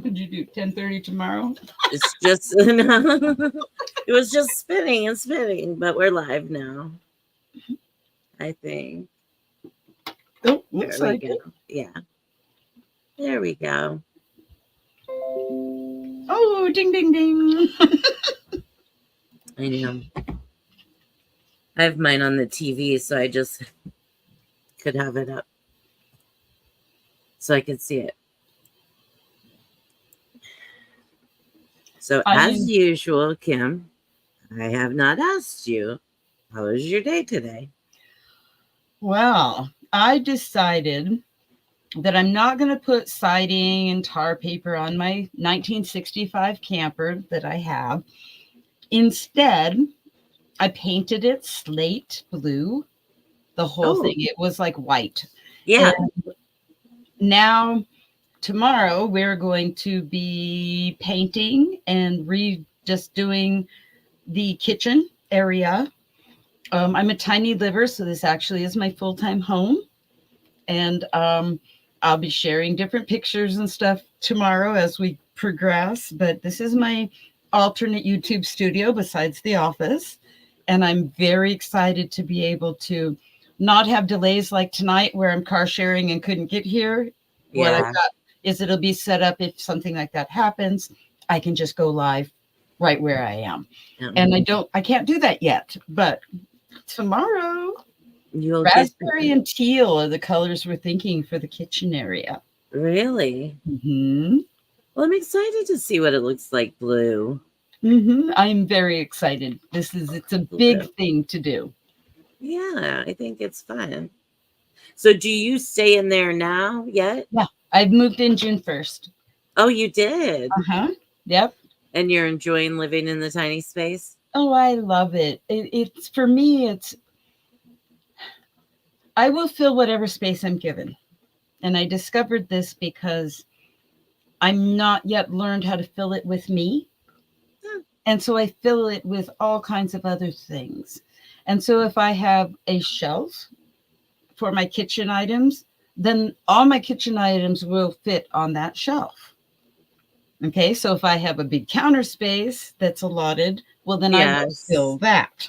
Did you do 10:30 tomorrow? It's just it was just spinning and spinning, but we're live now. I think. Oh, There looks we like go. it. Yeah, there we go. Oh, ding, ding, ding. I know. I have mine on the TV, so I just could have it up so I could see it. So, I as am, usual, Kim, I have not asked you, how was your day today? well, I decided that I'm not going to put siding and tar paper on my 1965 camper that I have. Instead, I painted it slate blue, the whole thing. Oh, It was like white. And yeah. now, tomorrow, we're going to be painting and just doing the kitchen area. I'm a tiny liver, so this actually is my full time home. And I'll be sharing different pictures and stuff tomorrow as we progress. But this is my alternate YouTube studio besides the office. And I'm very excited to be able to not have delays like tonight where I'm car sharing and couldn't get here. What I've Yeah. got is it'll be set up if something like that happens. I can just go live right where I am. Um, And I can't do that yet, but tomorrow, you'll get raspberry and teal are the colors we're thinking for the kitchen area. really. Hmm. Well, I'm excited to see what it looks like blue. I'm very excited. It's a big Blue. thing to do. Yeah, I think it's fun. So, do you stay in there now yet? Yeah, I've moved in June 1st. Oh, you did. Uh-huh. Yep. And you're enjoying living in the tiny space? Oh, I love it. It's for me, I will fill whatever space I'm given. And I discovered this because I'm not yet learned how to fill it with me. Huh. And so I fill it with all kinds of other things. And so if I have a shelf for my kitchen items, then all my kitchen items will fit on that shelf. Okay, so if I have a big counter space that's allotted, well, then I will Yes. fill that.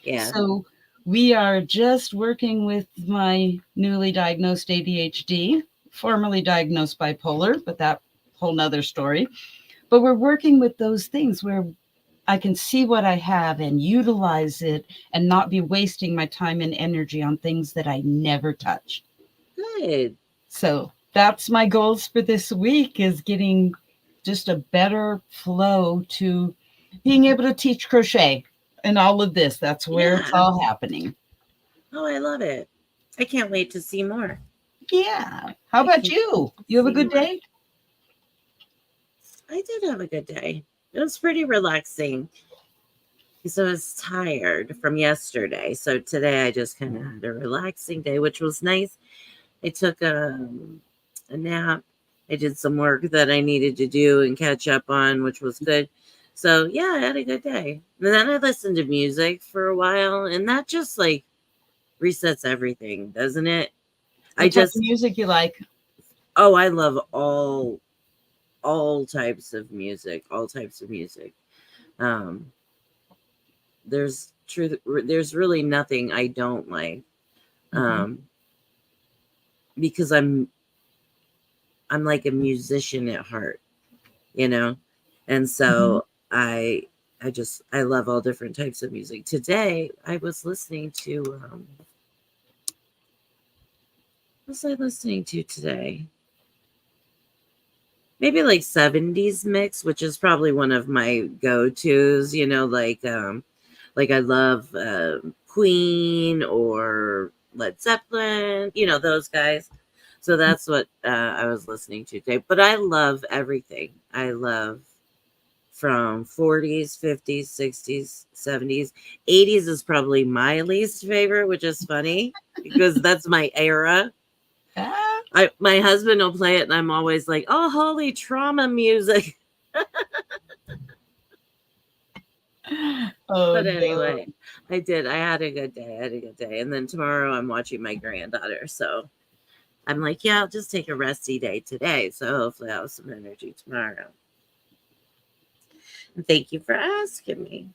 Yeah. So we are just working with my newly diagnosed ADHD, formerly diagnosed bipolar, but that whole nother story. But we're working with those things where I can see what I have and utilize it and not be wasting my time and energy on things that I never touch. Good. So that's my goals for this week is getting just a better flow to being able to teach crochet and all of this. That's where it's Yeah. all happening. Oh, I love it. I can't wait to see more. Yeah. How I about can't you? wait to You have a see good more. day? I did have a good day. It was pretty relaxing because I was tired from yesterday. So today I just kind of had a relaxing day, which was nice. I took a nap. I did some work that I needed to do and catch up on, which was good. So yeah, I had a good day. And then I listened to music for a while, and that just like resets everything, doesn't it? I What type of just music you like? oh, I love all types of music, all types of music. Um, there's really nothing I don't like. Mhm. Um, because I'm like a musician at heart, you know? And Mhm. so I love all different types of music. Today I was listening to what was I listening to today? Maybe like 70s mix, which is probably one of my go-tos, like I love Queen or Led Zeppelin, those guys. So that's what I was listening to today. But I love everything. I love from 40s, 50s, 60s, 70s. 80s is probably my least favorite, which is funny because that's my era. Ah, My husband will play it and I'm always like, "Oh, holy trauma music." oh But no. anyway, I did. I had a good day. I had a good day. And then tomorrow I'm watching my granddaughter. So I'm like, yeah, I'll just take a resty day today. So hopefully I'll have some energy tomorrow. And thank you for asking me.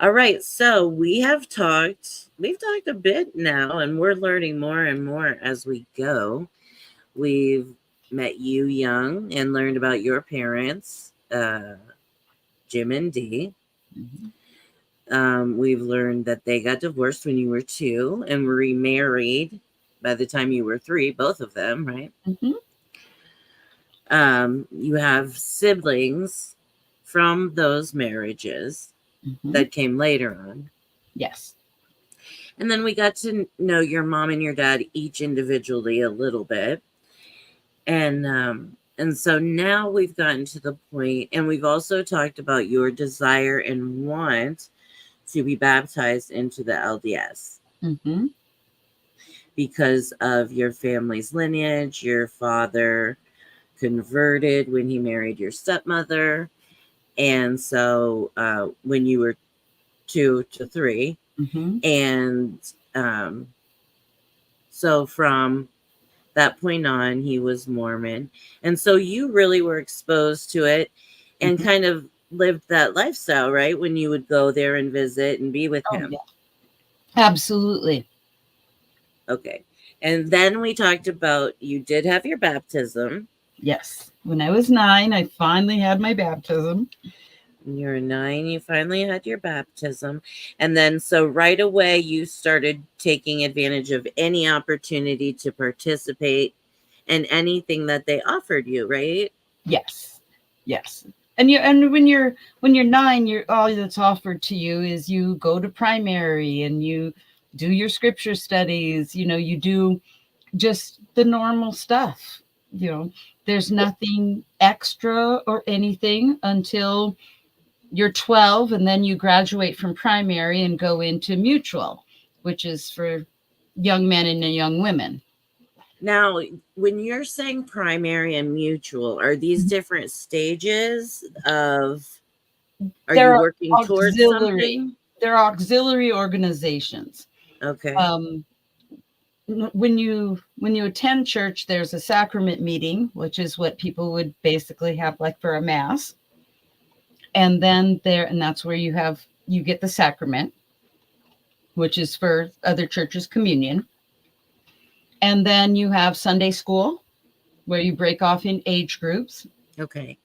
All right, so we've talked a bit now, and we're learning more and more as we go. We've met you young and learned about your parents, Jim and Dee. Mhm. We've learned that they got divorced when you were 2 and were remarried by the time you were 3, both of them, right? Mhm. You have siblings from those marriages Mhm. that came later on. Yes. And then we got to know your mom and your dad each individually a little bit. And so now we've gotten to the point, and we've also talked about your desire and want to be baptized into the LDS Mhm. because of your family's lineage. Your father converted when he married your stepmother. And so when you were 2 to 3, Mhm. and um, so from that point on, he was Mormon. And so you really were exposed to it and Mhm. kind of lived that lifestyle, right? When you would go there and visit and be with Oh him. yeah. Absolutely. Okay. And then we talked about you did have your baptism. Yes. When I was 9, I finally had my baptism. When you were 9, you finally had your baptism. And then, so right away, you started taking advantage of any opportunity to participate in anything that they offered you, right? Yes. Yes. And when you're 9, you're all that's offered to you is you go to primary and you do your scripture studies, you do just the normal stuff. There's nothing extra or anything until you're 12, and then you graduate from primary and go into mutual, which is for young men and young women. Now, when you're saying primary and mutual, are these different stages of, are you They're working towards auxiliary. something? They're auxiliary organizations. Okay. Um, when you attend church, there's a sacrament meeting, which is what people would basically have like for a mass, and that's where you get the sacrament, which is for other churches communion, and then you have Sunday school, where you break off in age groups. Okay.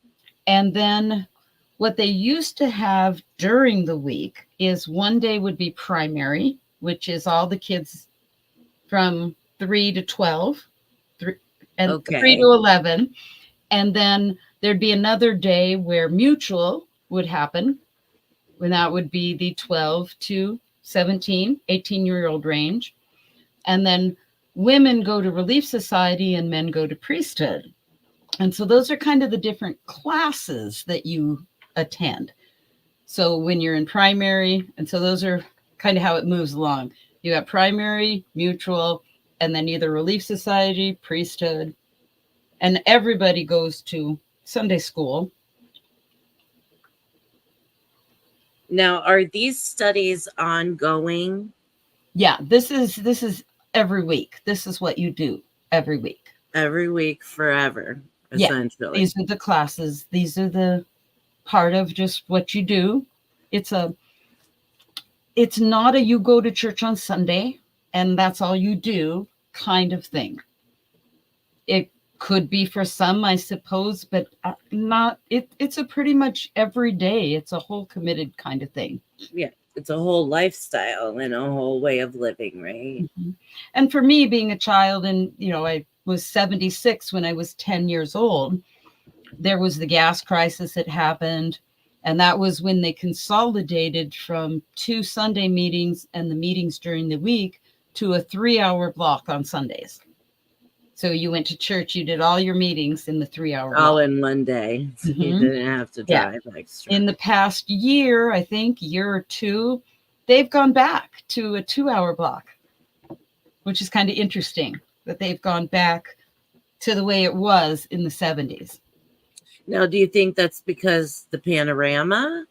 And then what they used to have during the week is one day would be primary, which is all the kids from 3 to 12, and 3 to Okay. 11. And then there'd be another day where mutual would happen, when that would be the 12 to 17, 18-year-old range. And then women go to Relief Society and men go to priesthood. And so those are kind of the different classes that you attend. So when you're in primary, and so those are kind of how it moves along. You got primary, mutual, and then either Relief Society, priesthood, and everybody goes to Sunday school. Now, are these studies ongoing Yeah, this is every week. This is what you do every week. every week forever, Yeah, essentially? these are the classes. These are the part of just what you do. It's a it's not a you go to church on Sunday and that's all you do kind of thing. It could be for some, I suppose, but not it's a pretty much every day. It's a whole committed kind of thing. Yeah. It's a whole lifestyle and a whole way of living, right? Mhm. And for me being a child, and I was 76 when I was 10 years old, there was the gas crisis that happened. And that was when they consolidated from 2 Sunday meetings and the meetings during the week to a 3-hour block on Sundays. So you went to church, you did all your meetings in the 3-hour All block. in one day. So you Hmm. didn't have to Yeah. drive extra. In the past year, I think, year or two, they've gone back to a 2-hour block, which is kind of interesting that they've gone back to the way it was in the 70s. Now, do you think that's because the panorama?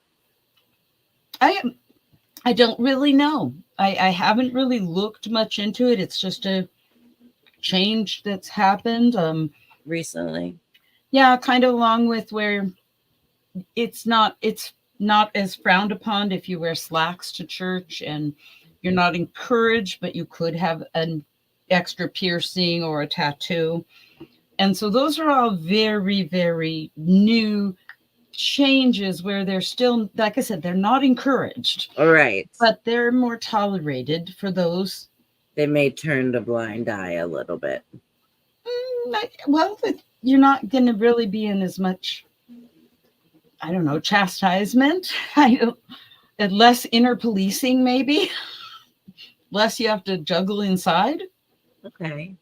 I I don't really know. I haven't really looked much into it. It's just change that's happened. Recently. Yeah, kind of along with where it's not as frowned upon if you wear slacks to church, and you're not encouraged, but you could have an extra piercing or a tattoo. And so those are all very, very new changes where they're still, like I said, they're not encouraged, All right. but they're more tolerated for those. They may turn a blind eye a little bit. Well, you're not going to really be in as much, I don't know, chastisement. I don't, and less inner policing, maybe less you have to juggle inside. Okay.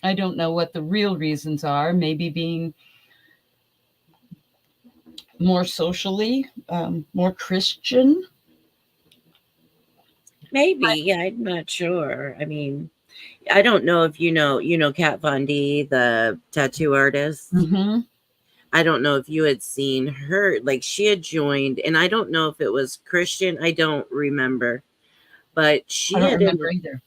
I don't know what the real reasons are. Maybe being more socially, more Christian. Maybe. Yeah, I'm not sure. I mean, I don't know if you know Kat Von D, the tattoo artist. Mm-hmm. I don't know if you had seen her. Like she had joined, and I don't know if it was Christian. I don't remember, but I she don't had. remember either.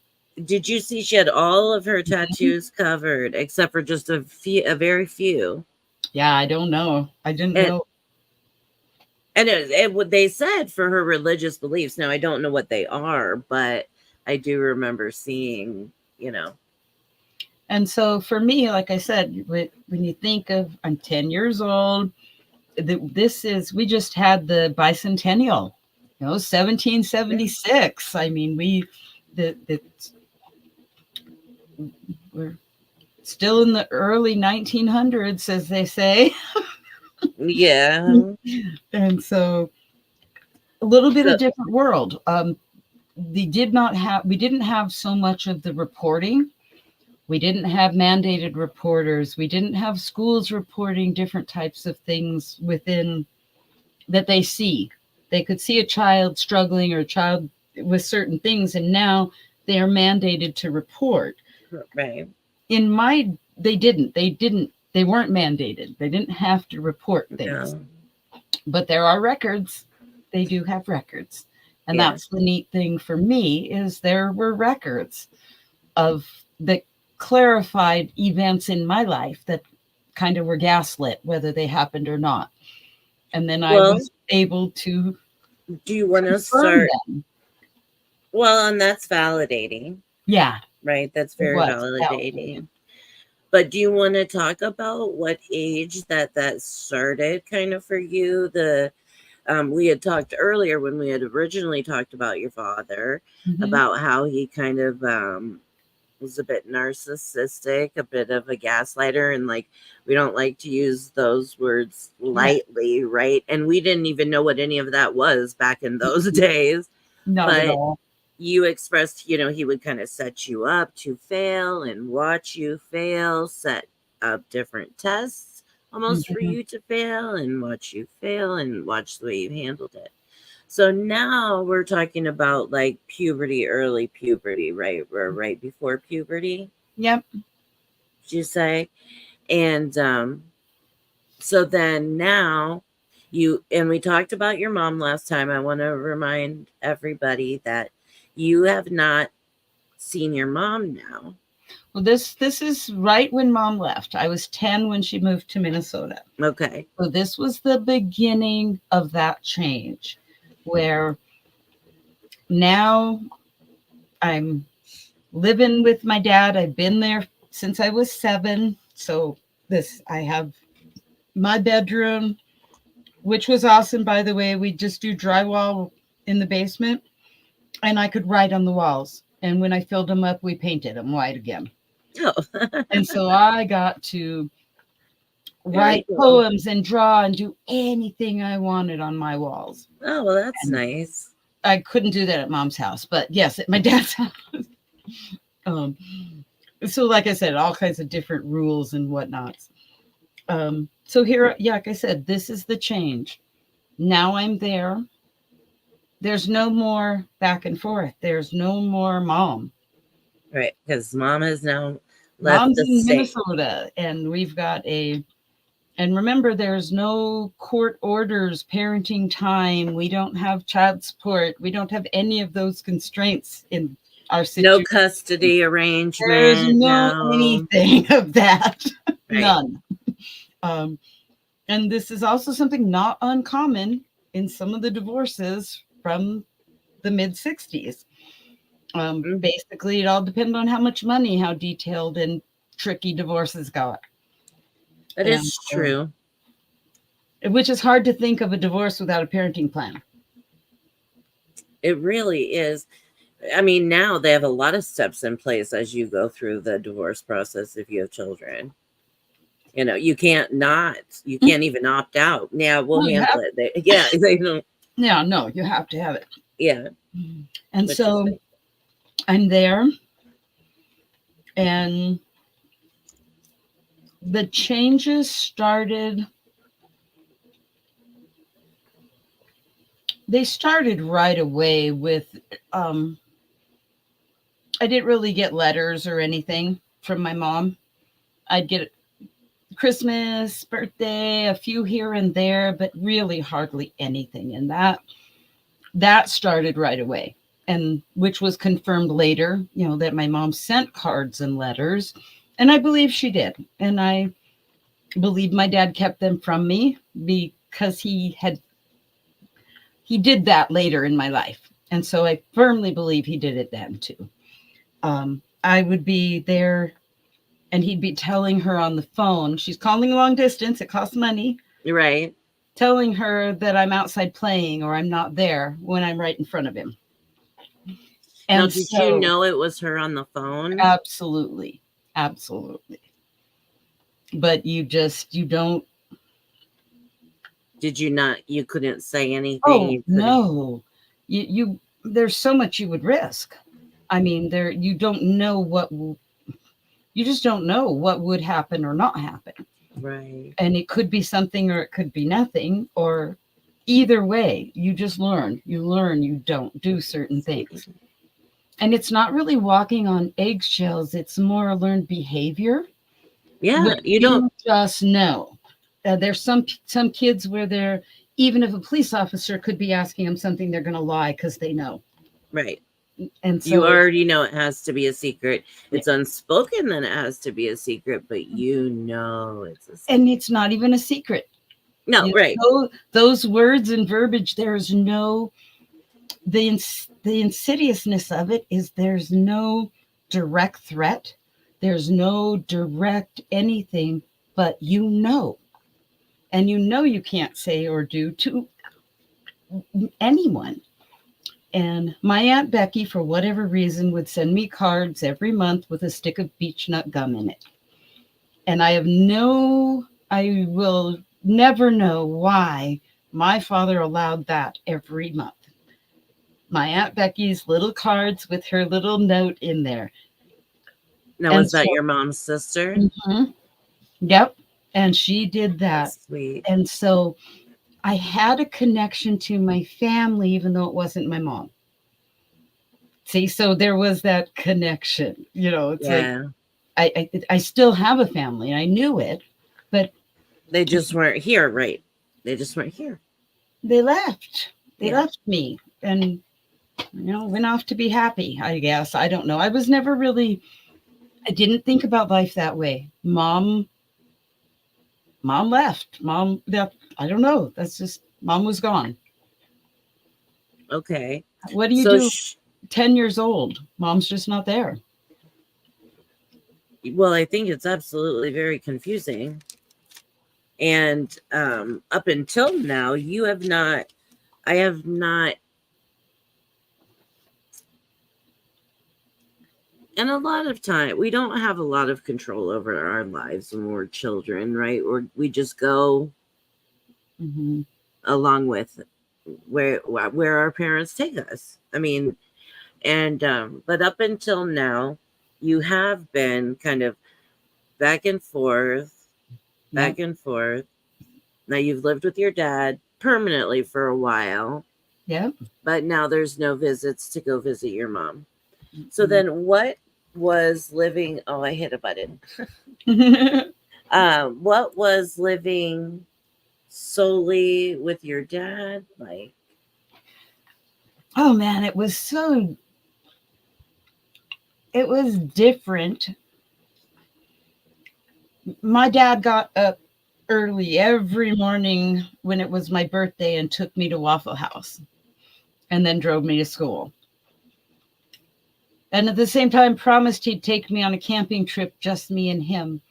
Did you see she had all of her Mhm. tattoos covered except for just a very few? Yeah, I don't know. I didn't And know. what they said for her religious beliefs. Now I don't know what they are, but I do remember seeing, you know. And so for me, like I said, when you think of, I'm 10 years old, this is, we just had the bicentennial, 1776. I mean, we're still in the early 1900s, as they say. Yeah. And so a little bit So, of different world. We didn't have so much of the reporting. We didn't have mandated reporters. We didn't have schools reporting different types of things within that they see. They could see a child struggling or a child with certain things, and now they are mandated to report. right. In my, they weren't mandated. They didn't have to report things, No. but there are records. They do have records. And Yeah. that's the neat thing for me is there were records of the clarified events in my life that kind of were gaslit, whether they happened or not. And then I Well, was able to do you want to confirm start? them. Well, and that's validating, Yeah, right? That's it very was validated. validating. But do you want to talk about what age that started kind of for you? We had talked earlier when we had originally talked about your father, Mhm. about how he kind of was a bit narcissistic, a bit of a gaslighter, and like we don't like to use those words Yeah, lightly, right? And we didn't even know what any of that was back in those days. not at But all. you expressed, he would kind of set you up to fail and watch you fail, set up different tests almost for Mhm. you to fail and watch you fail and watch the way you handled it. So now we're talking about like puberty, early puberty, right? We're right before puberty, Yep. did you say? And so then now and we talked about your mom last time. I want to remind everybody that you have not seen your mom now. Well, this is right when mom left. I was 10 when she moved to Minnesota. Okay. So this was the beginning of that change where now I'm living with my dad. I've been there since I was 7. So I have my bedroom, which was awesome, by the way. We just do drywall in the basement, and I could write on the walls. And when I filled them up, we painted them white again. Oh, And so I got to very write cool. poems and draw and do anything I wanted on my walls. Oh, well, that's And nice. I couldn't do that at mom's house, but yes, at my dad's house. Um, so, like I said, all kinds of different rules and whatnots. So here, yeah, like I said, this is the change. Now I'm there. There's no more back and forth. There's no more mom. Right. Because mom has now left Mom's the in state. Minnesota, and we've got and remember, there's no court orders, parenting time. We don't have child support. We don't have any of those constraints in. our No situation. custody There's arrangement. no No. anything of that. Right. None. Um, and this is also something not uncommon in some of the divorces from the mid 60s. Mm, Basically, it all depends on how much money, how detailed and tricky divorces got. that And is true. which is hard to think of a divorce without a parenting plan. It really is. I mean, now they have a lot of steps in place as you go through the divorce process if you have children. You you Mhm. can't even opt out. Yeah, we'll No, you handle have, it. Yeah, they don't. yeah, no, you have to have it. Yeah, And which is so I'm there, and the changes started, they started right away with, um, I didn't really get letters or anything from my mom. I'd get Christmas, birthday, a few here and there, but really hardly anything. And that started right away. And which was confirmed later, that my mom sent cards and letters. And I believe she did. And I believe my dad kept them from me because he did that later in my life. And so I firmly believe he did it then too. I would be there and he'd be telling her on the phone, she's calling long distance, it costs money, right. telling her that I'm outside playing or I'm not there when I'm right in front of him. Now, And did you so, know it was her on the phone? absolutely, absolutely. But you don't, Did you not? You couldn't say anything. oh, You couldn't. no, there's so much you would risk. I mean, you don't know you just don't know what would happen or not happen. Right. And it could be something or it could be nothing, or either way, you just learn, you don't do certain things. And it's not really walking on eggshells, it's more a learned behavior Yeah, where you don't. you just know. There's some kids where they're, even if a police officer could be asking them something, they're going to lie because they know. Right. And You so, already know it has to be a secret. yeah. It's unspoken that it has to be a secret, but it's a secret. And it's not even a secret. No, right. Those words and verbiage, there's no, the insidiousness of it is there's no direct threat, there's no direct anything, but and you can't say or do to anyone. And my Aunt Becky, for whatever reason, would send me cards every month with a stick of beech nut gum in it. And I will never know why my father allowed that every month. My Aunt Becky's little cards with her little note in there. Now, And was that so, your mom's sister? mhm, yep. And she did that. That's sweet. And so I had a connection to my family, even though it wasn't my mom. See, so there was that connection. It's like Yeah. I still have a family. I knew it, but They just weren't here, right? They just weren't here. they left. They Yeah. left me and went off to be happy, I guess. I don't know. I didn't think about life that way. Mom left. Mom left. I don't know. That's just mom was gone. Okay. What do you So, do 10 years old? Mom's just not there. well, I think it's absolutely very confusing. And up until now, I have not, and a lot of time, we don't have a lot of control over our lives when we're children, right? Or we just go Hmm. along with where our parents take us. I mean, and but up until now, you have been kind of back and forth, Yeah. back and forth. Now you've lived with your dad permanently for a while, Yeah. but now there's no visits to go visit your mom. So Mhm. then what was living, oh, I hit a button. What was living solely with your dad like? Oh man, it was so it was different. My dad got up early every morning when it was my birthday and took me to Waffle House and then drove me to school. And at the same time promised he'd take me on a camping trip, just me and him,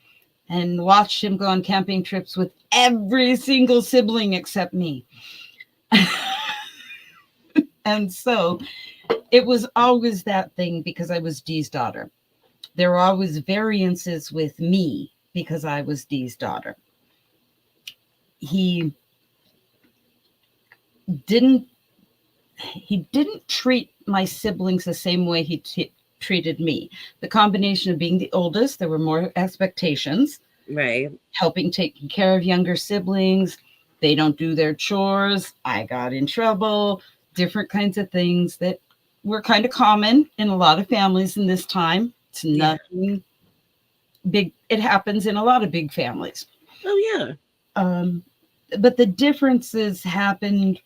and watched him go on camping trips with every single sibling except me. And so it was always that thing because I was Dee's daughter. There were always variances with me because I was Dee's daughter. He didn't treat my siblings the same way he treated me. The combination of being the oldest, there were more expectations. Right. Helping taking care of younger siblings. They don't do their chores. I got in trouble. Different kinds of things that were kind of common in a lot of families in this time. It's nothing big. It happens in a lot of big families. Oh, yeah. But the differences happened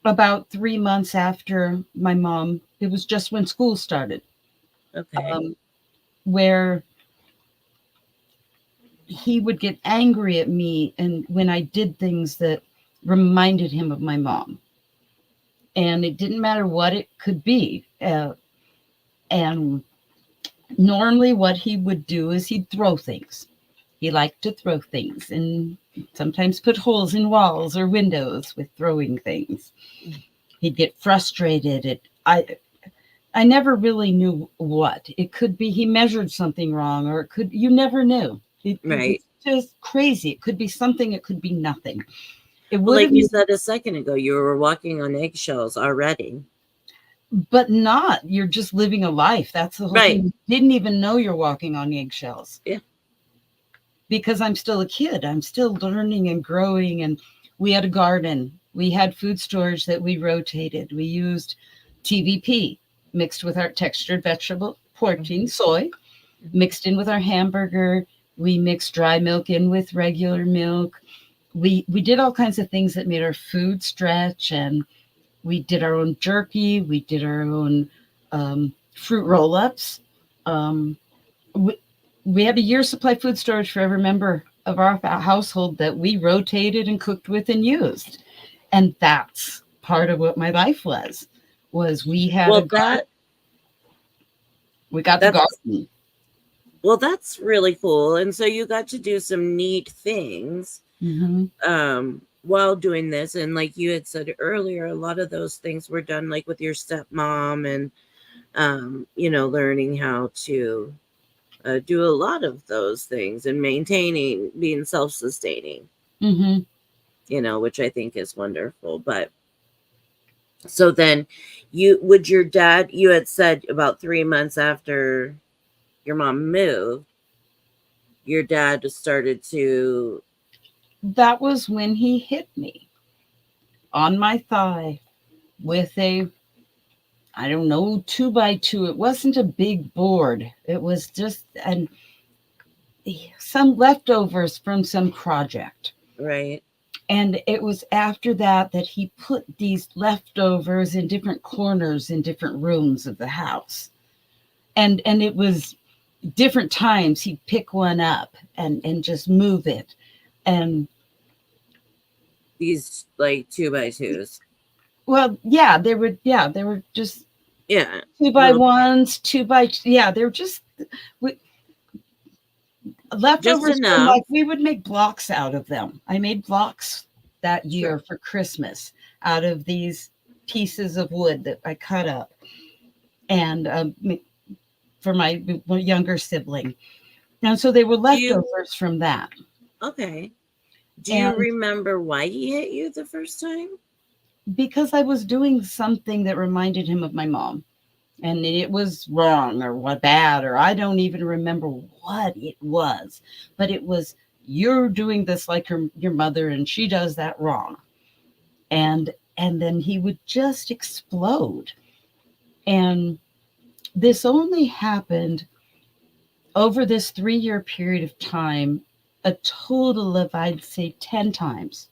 about 3 months after my mom. It was just when school started. Okay. Where he would get angry at me and when I did things that reminded him of my mom. And it didn't matter what it could be. And normally what he would do is he'd throw things. He liked to throw things and sometimes put holes in walls or windows with throwing things. He'd get frustrated. I never really knew what. It could be he measured something wrong, or it could, you never knew. It was just crazy. It could be something, it could be nothing. It would, like you said a second ago, you were walking on eggshells already. But not. You're just living a life. That's the whole thing. You didn't even know you're walking on eggshells. Yeah. Because I'm still a kid. I'm still learning and growing. And we had a garden. We had food storage that we rotated. We used TVP mixed with our textured vegetable, protein, soy, mixed in with our hamburger. We mixed dry milk in with regular milk. We did all kinds of things that made our food stretch, and we did our own jerky. We did our own fruit roll-ups. We had a year's supply food storage for every member of our household that we rotated and cooked with and used. And that's part of what my life was we had a garden. We got the garden. Well, that's really cool. And so you got to do some neat things while doing this. And like you had said earlier, a lot of those things were done like with your stepmom and, learning how to do a lot of those things and maintaining, being self-sustaining, which I think is wonderful. But so then your dad, you had said about 3 months after your mom moved, your dad started to... That was when he hit me on my thigh with a, I don't know, 2x2. It wasn't a big board. It was just some leftovers from some project. Right. And it was after that he put these leftovers in different corners in different rooms of the house. And it was different times he'd pick one up and just move it. And these like 2x2s. Well, yeah, they were just 2x1s, they were just leftovers. Just enough. Like we would make blocks out of them. I made blocks that year for Christmas out of these pieces of wood that I cut up, and for my younger sibling. And so they were leftovers from that. Okay. Do you remember why he hit you the first time? Because I was doing something that reminded him of my mom. And it was wrong or what bad, or I don't even remember what it was. But it was, you're doing this like your mother, and she does that wrong. And then he would just explode. And this only happened over this 3-year period of time, a total of, I'd say, 10 times.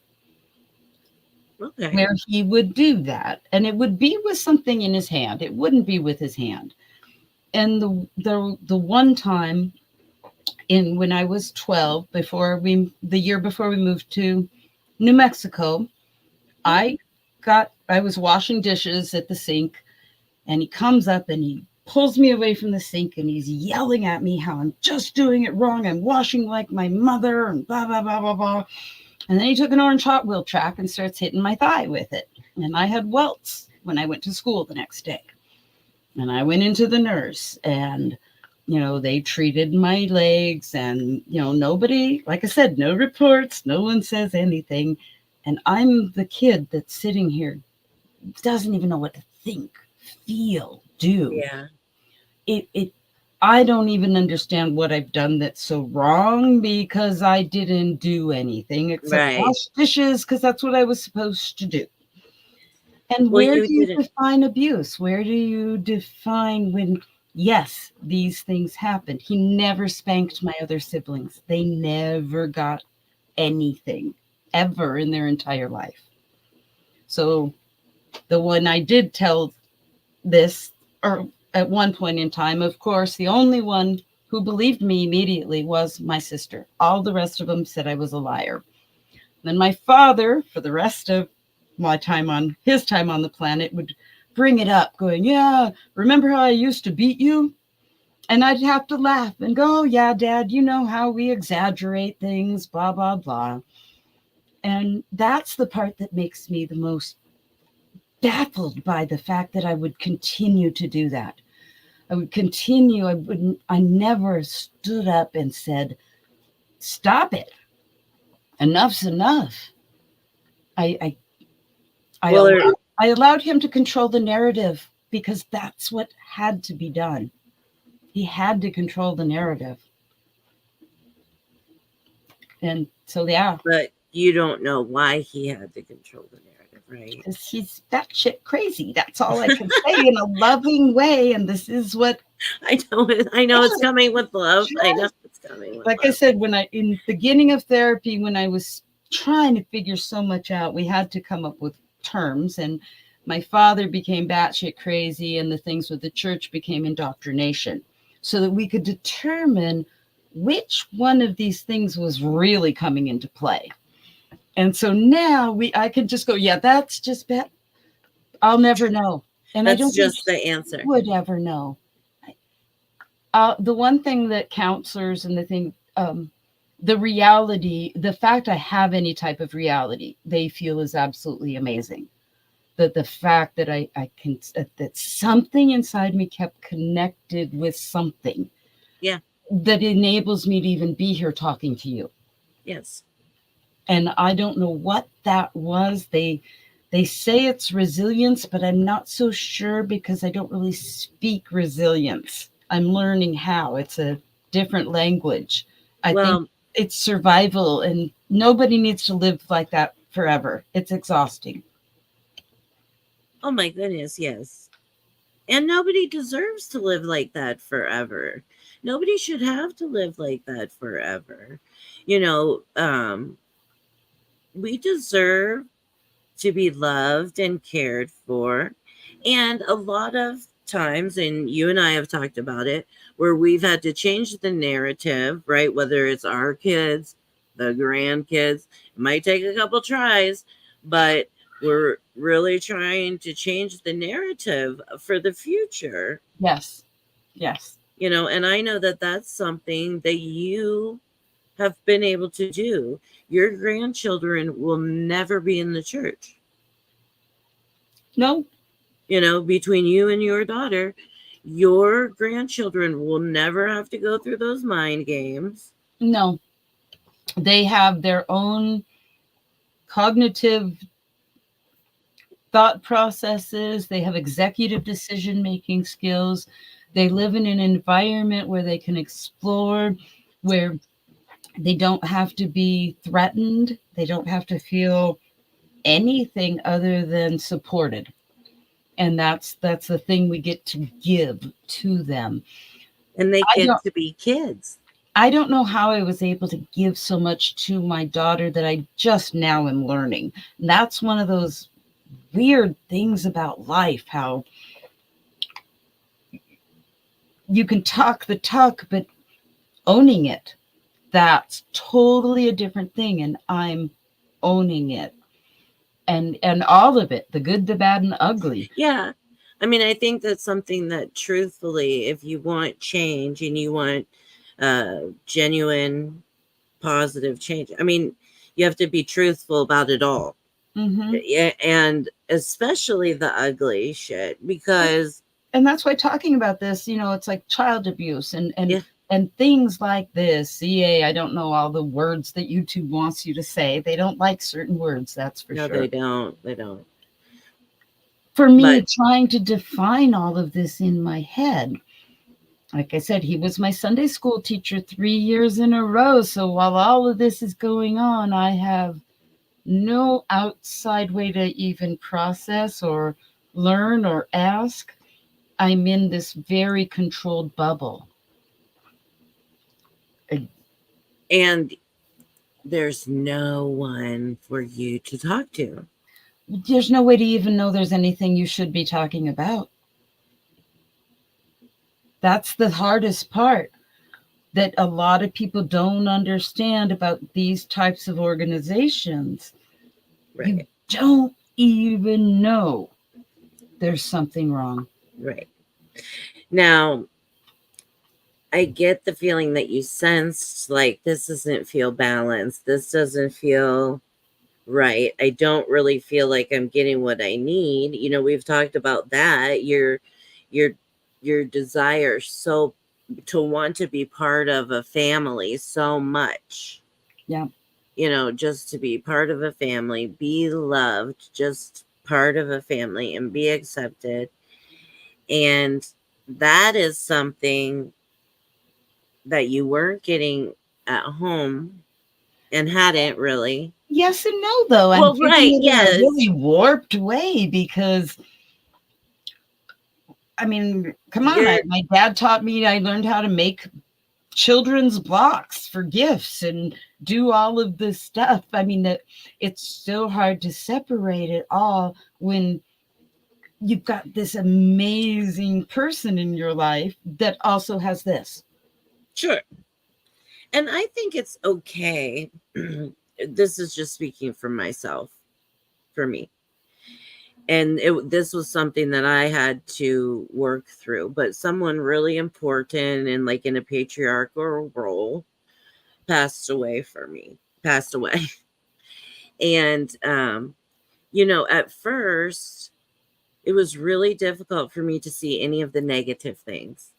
Okay. Where he would do that. And it would be with something in his hand. It wouldn't be with his hand. And the one time in when I was 12, the year before we moved to New Mexico, I I was washing dishes at the sink, and he comes up and he pulls me away from the sink and he's yelling at me how I'm just doing it wrong. I'm washing like my mother and blah blah blah blah blah. And then he took an orange Hot Wheel track and starts hitting my thigh with it. And I had welts when I went to school the next day. And I went into the nurse, and they treated my legs, and nobody, like I said, no reports, no one says anything. And I'm the kid that's sitting here, doesn't even know what to think, feel, do. Yeah. It I don't even understand what I've done that's so wrong, because I didn't do anything except Right. wash dishes, because that's what I was supposed to do. And Well, where you do you didn't. define abuse? Where do you define when, yes, these things happened? He never spanked my other siblings. They never got anything ever in their entire life. So the one I did tell this, or at one point in time, of course, the only one who believed me immediately was my sister. All the rest of them said I was a liar. Then my father, for the rest of his time on the planet, would bring it up, going, "Yeah, remember how I used to beat you?" And I'd have to laugh and go, "Oh, yeah, Dad, you know how we exaggerate things, blah, blah, blah." And that's the part that makes me the most baffled by the fact that I would continue to do that. I would continue. I never stood up and said, "Stop it. Enough's enough." I, I I Well, allowed, I allowed him to control the narrative, because that's what had to be done. He had to control the narrative. And so, yeah, but you don't know why he had to control the narrative, right? because he's batshit crazy. That's all I can say in a loving way. And this is what, I know. I know it's coming with love. I know just it's coming with like I love. said, in beginning of therapy, when I was trying to figure so much out, we had to come up with terms. And my father became batshit crazy, and the things with the church became indoctrination, so that we could determine which one of these things was really coming into play. And so now I could just go, yeah, that's just bad. I'll never know. And I That's don't think just the he answer. would ever know. The one thing that counselors and the reality, the fact I have any type of reality, they feel is absolutely amazing. That the fact that I can, that something inside me kept connected with something Yeah. that enables me to even be here talking to you. Yes. And I don't know what that was. They say it's resilience, but I'm not so sure, because I don't really speak resilience. I'm learning how. It's a different language. I think Well, it's survival, and nobody needs to live like that forever. It's exhausting. oh my goodness, yes. And nobody deserves to live like that forever. Nobody should have to live like that forever. You know, we deserve to be loved and cared for. And a lot of times, and you and I have talked about it, where we've had to change the narrative, right? Whether it's our kids, the grandkids, it might take a couple tries, but we're really trying to change the narrative for the future, Yes. Yes. and I know that that's something that you have been able to do. Your grandchildren will never be in the church. No, Between you and your daughter, your grandchildren will never have to go through those mind games. no. They have their own cognitive thought processes, they have executive decision making skills. They live in an environment where they can explore, where they don't have to be threatened, they don't have to feel anything other than supported. And that's the thing we get to give to them. And they I get don't to be kids. I don't know how I was able to give so much to my daughter that I just now am learning. And that's one of those weird things about life, how you can talk the talk, but owning it, that's totally a different thing. And I'm owning it. And all of it, the good, the bad, and the ugly. Yeah. I mean, I think that's something that truthfully, if you want change and you want genuine positive change, I mean, you have to be truthful about it all. Mm-hmm. Yeah, and especially the ugly shit, because And that's why talking about this, it's like child abuse yeah, and things like this. CA, I don't know all the words that YouTube wants you to say. They don't like certain words, that's for no, they sure. don't. They don't. For me, But trying to define all of this in my head, like I said, he was my Sunday school teacher 3 years in a row. So while all of this is going on, I have no outside way to even process or learn or ask. I'm in this very controlled bubble. and there's no one for you to talk to. There's no way to even know there's anything you should be talking about. That's the hardest part that a lot of people don't understand about these types of organizations. You Right. don't even know there's something wrong. Right. Now, I get the feeling that you sensed like this doesn't feel balanced. This doesn't feel right. I don't really feel like I'm getting what I need. We've talked about that. Your your desire so to want to be part of a family so much. Yeah. Just to be part of a family, be loved, just part of a family and be accepted. And that is something that you weren't getting at home and hadn't really. Yes and no, though. I'm Well, getting right, it in a yes. really warped way because, I mean, come on. You're My dad taught me, I learned how to make children's blocks for gifts and do all of this stuff. I mean, that it's so hard to separate it all when you've got this amazing person in your life that also has this. sure. And I think it's okay. This is just speaking for myself, for me. And this was something that I had to work through, but someone really important and like in a patriarchal role passed away. And at first it was really difficult for me to see any of the negative things.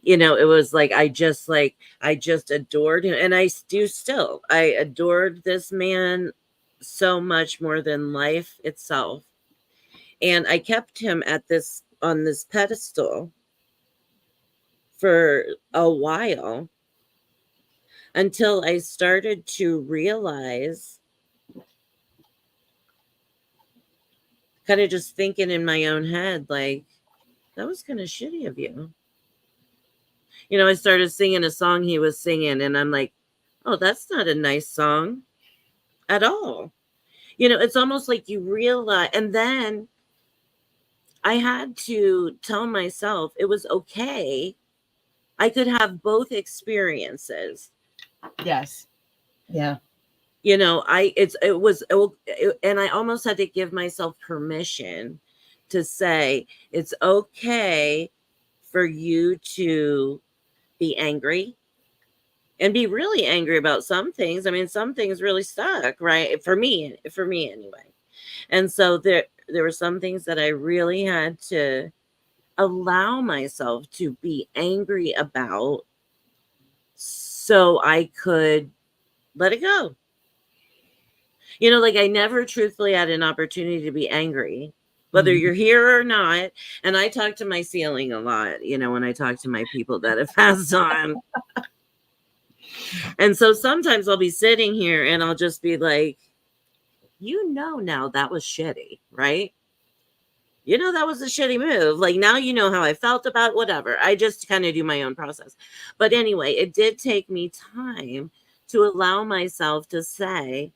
It was like I just adored him, and I do still. I adored this man so much more than life itself. And I kept him on this pedestal for a while until I started to realize, kind of just thinking in my own head, like, that was kind of shitty of you. I started singing a song he was singing, and I'm like, oh, that's not a nice song at all. It's almost like you realize, and then I had to tell myself it was okay. I could have both experiences. Yes. Yeah. And I almost had to give myself permission to say it's okay for you to be angry and be really angry about some things. I mean, some things really stuck, right? For me anyway. And so there were some things that I really had to allow myself to be angry about so I could let it go. Like I never truthfully had an opportunity to be angry, whether Mhm. you're here or not. And I talk to my ceiling a lot, when I talk to my people that have passed on. And so sometimes I'll be sitting here and I'll just be like, now that was shitty, right? That was a shitty move. Like now how I felt about whatever. I just kind of do my own process. But anyway, it did take me time to allow myself to say,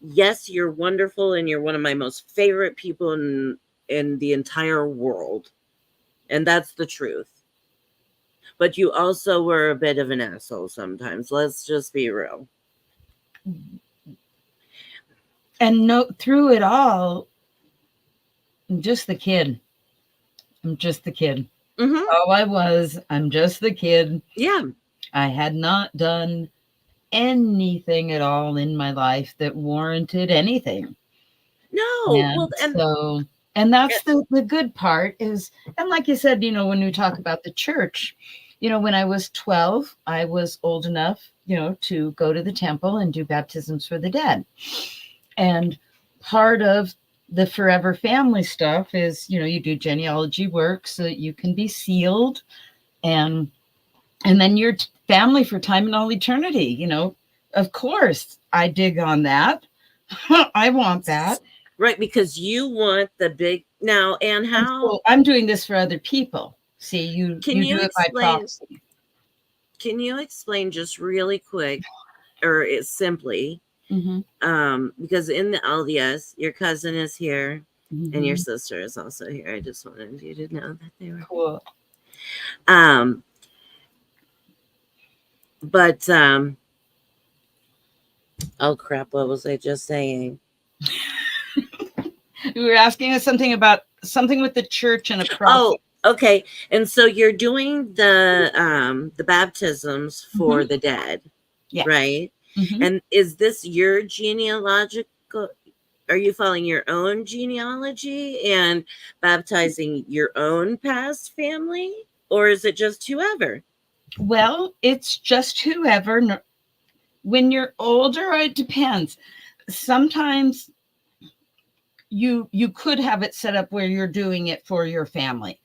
yes, you're wonderful and you're one of my most favorite people in the entire world. And that's the truth. But you also were a bit of an asshole sometimes. Let's just be real. And no, through it all, I'm just the kid. I'm just the kid. Mm-hmm. All I was, I'm just the kid. Yeah. I had not done anything at all in my life that warranted anything. No. And Well, and so, and that's the good part is, and like you said, when we talk about the church, when I was 12, I was old enough, to go to the temple and do baptisms for the dead. And part of the forever family stuff is, you do genealogy work so that you can be sealed, and then your family for time and all eternity. Of course I dig on that. I want that. right, because you want the big now. And And how so I'm doing this for other people. See, you can do you it by explain? proxy. Can you explain just really quick, or it's simply, Mm-hmm. because in the LDS, your cousin is here, and your Mm-hmm. sister is also here. I just wanted you to know that they were. Cool. Um, but oh crap! What was I just saying? You were asking us something about something with the church and a process. Oh, okay. And so you're doing the baptisms for Mm-hmm. the dead, Yeah. right? Mm-hmm. And is this your genealogical? Are you following your own genealogy and baptizing your own past family, or is it just whoever? Well, it's just whoever. When you're older, it depends. Sometimes you could have it set up where you're doing it for your family,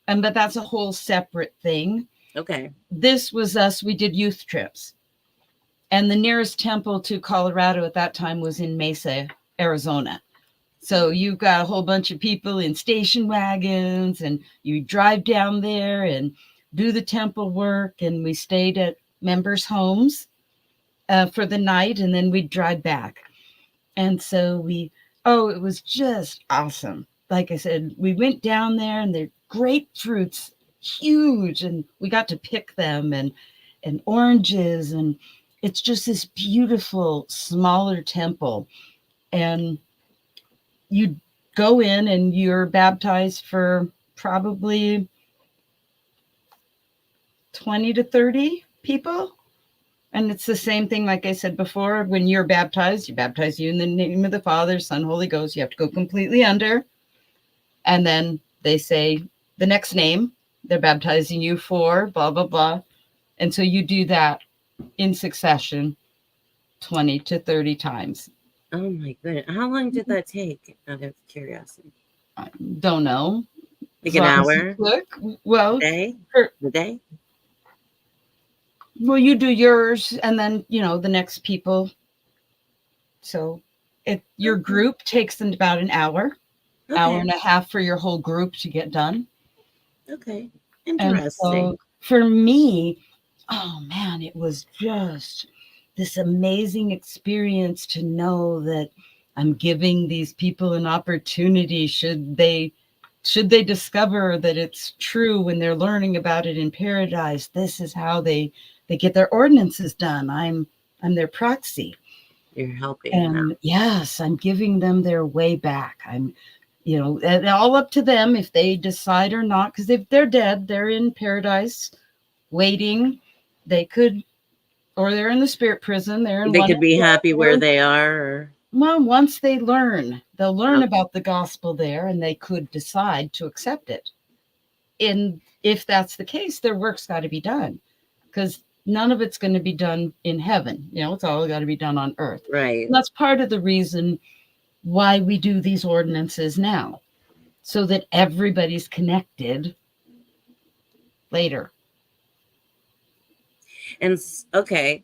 but that's a whole separate thing. Okay. This was us. We did youth trips, and the nearest temple to Colorado at that time was in Mesa, Arizona. So you've got a whole bunch of people in station wagons, and you drive down there and do the temple work. And we stayed at members' homes for the night, and then we'd drive back. And so it was just awesome. Like I said, we went down there, and they're grapefruits, huge, and we got to pick them, and oranges, and it's just this beautiful smaller temple. And you go in and you're baptized for probably 20 to 30 people. And it's the same thing, like I said before, when you're baptized, you baptize you in the name of the Father, Son, Holy Ghost. You have to go completely under. And then they say the next name they're baptizing you for, blah, blah, blah. And so you do that in succession 20 to 30 times. Oh my goodness. How long did that take, out of curiosity? I don't know. Like As an long as you hour? cook. Well, Day? The day? well, you do yours, and then the next people. So your Okay. group takes them about an hour Okay. and a half for your whole group to get done. Okay. And Interesting. so for me, oh man, it was just this amazing experience to know that I'm giving these people an opportunity should they discover that it's true when they're learning about it in paradise. This is how they get their ordinances done. I'm their proxy. You're helping them. And yes, I'm giving them their way back. I'm, and all up to them if they decide or not, because if they're dead, they're in paradise waiting. They could, or they're in the spirit prison. They're in They one. could be happy where they are. Or... Well, once they learn, they'll learn Okay. about the gospel there, and they could decide to accept it. And if that's the case, their work's got to be done, because none of it's going to be done in heaven. It's all got to be done on earth. Right. And that's part of the reason why we do these ordinances now, so that everybody's connected later. And okay.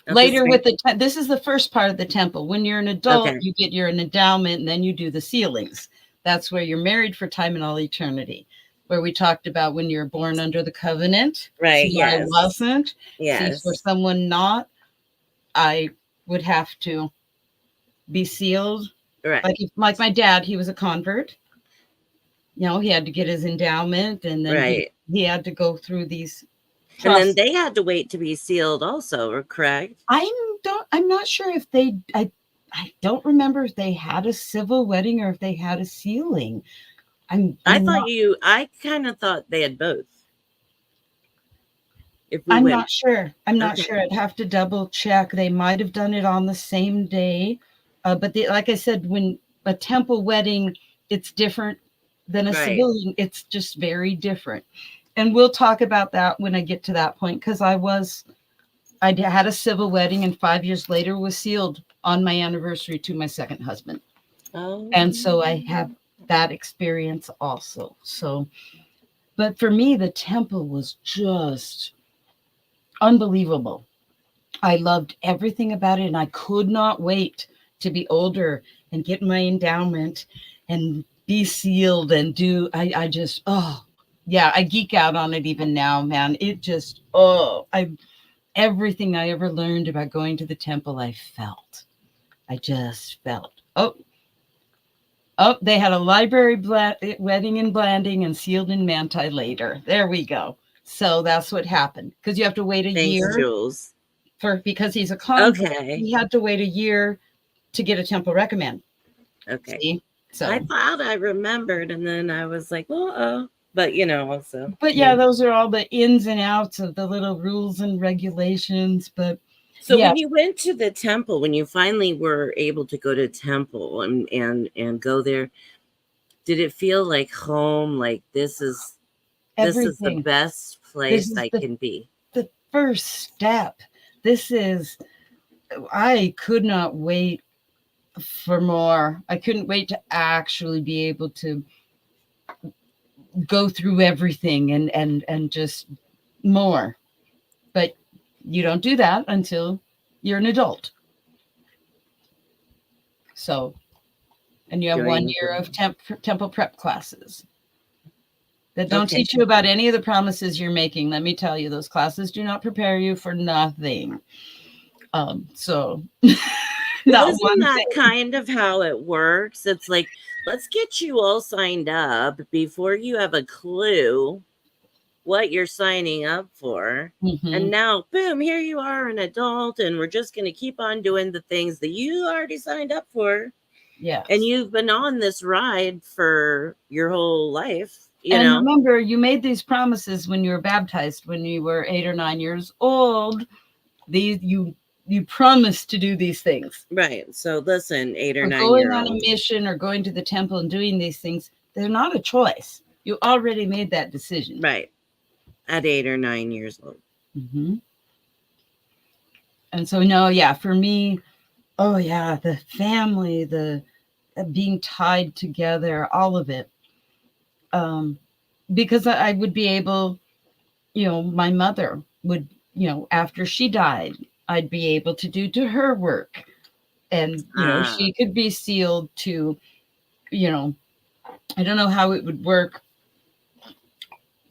Later with this is the first part of the temple. When you're an adult, Okay. you get an endowment, and then you do the sealings. That's where you're married for time and all eternity. Where we talked about when you're born under the covenant. Right. See, Yes. I wasn't. Yes. See, for someone not, I would have to be sealed. Right. Like my dad, he was a convert. He had to get his endowment, and then right. he had to go through these And then process. they had to wait to be sealed also, correct? I'm not sure if I don't remember if they had a civil wedding or if they had a sealing. I thought I kind of thought they had both. If we I'm went, not sure. I'm not okay, sure. I'd have to double check. They might have done it on the same day. But like I said, when a temple wedding, it's different than a right. civilian. It's just very different. And we'll talk about that when I get to that point because I had a civil wedding and 5 years later was sealed on my anniversary to my second husband. Oh, And so I have that experience also. So, but for me, the temple was just unbelievable. I loved everything about it, and I could not wait to be older and get my endowment and be sealed and do. I just, oh, yeah, I geek out on it even now, man. It just, everything I ever learned about going to the temple, I felt. I just felt. Oh, they had a library wedding in Blanding and sealed in Manti later. There we go. So that's what happened because you have to wait a thanks, year Jules. because he's a convert. Okay, He had to wait a year to get a temple recommend. okay. See, I so thought I remembered, and then I was like, well, but you know, also but yeah, me. those are all the ins and outs of the little rules and regulations. But So yeah, when you went to the temple, when you finally were able to go to temple and go there, did it feel like home? Like this is the everything. best This place is I can be. the first step. This is. I could not wait for more. I couldn't wait to actually be able to go through everything and just more. But you don't do that until you're an adult. So, and you have one During year the of temple prep classes that don't okay, teach you about any of the promises you're making. Let me tell you, those classes do not prepare you for nothing. So well, not isn't one that thing. kind of how it works? It's like let's get you all signed up before you have a clue what you're signing up for. Hmm. And now, boom, here you are, an adult, and we're just going to keep on doing the things that you already signed up for. And Yes. you've been on this ride for your whole life, you And know? remember, you made these promises when you were baptized, when you were 8 or 9 years old. These you promised to do these things. Right. So listen, eight or Or nine going year on a old. mission or going to the temple and doing these things, they're not a choice. You already made that decision. Right. At 8 or 9 years old. Hmm. And so, no, yeah, for me, oh yeah, the family, the being tied together, all of it. Um, because I would be able, my mother would, after she died, I'd be able to do to her work. And, Ah, she could be sealed to, you know, I don't know how it would work.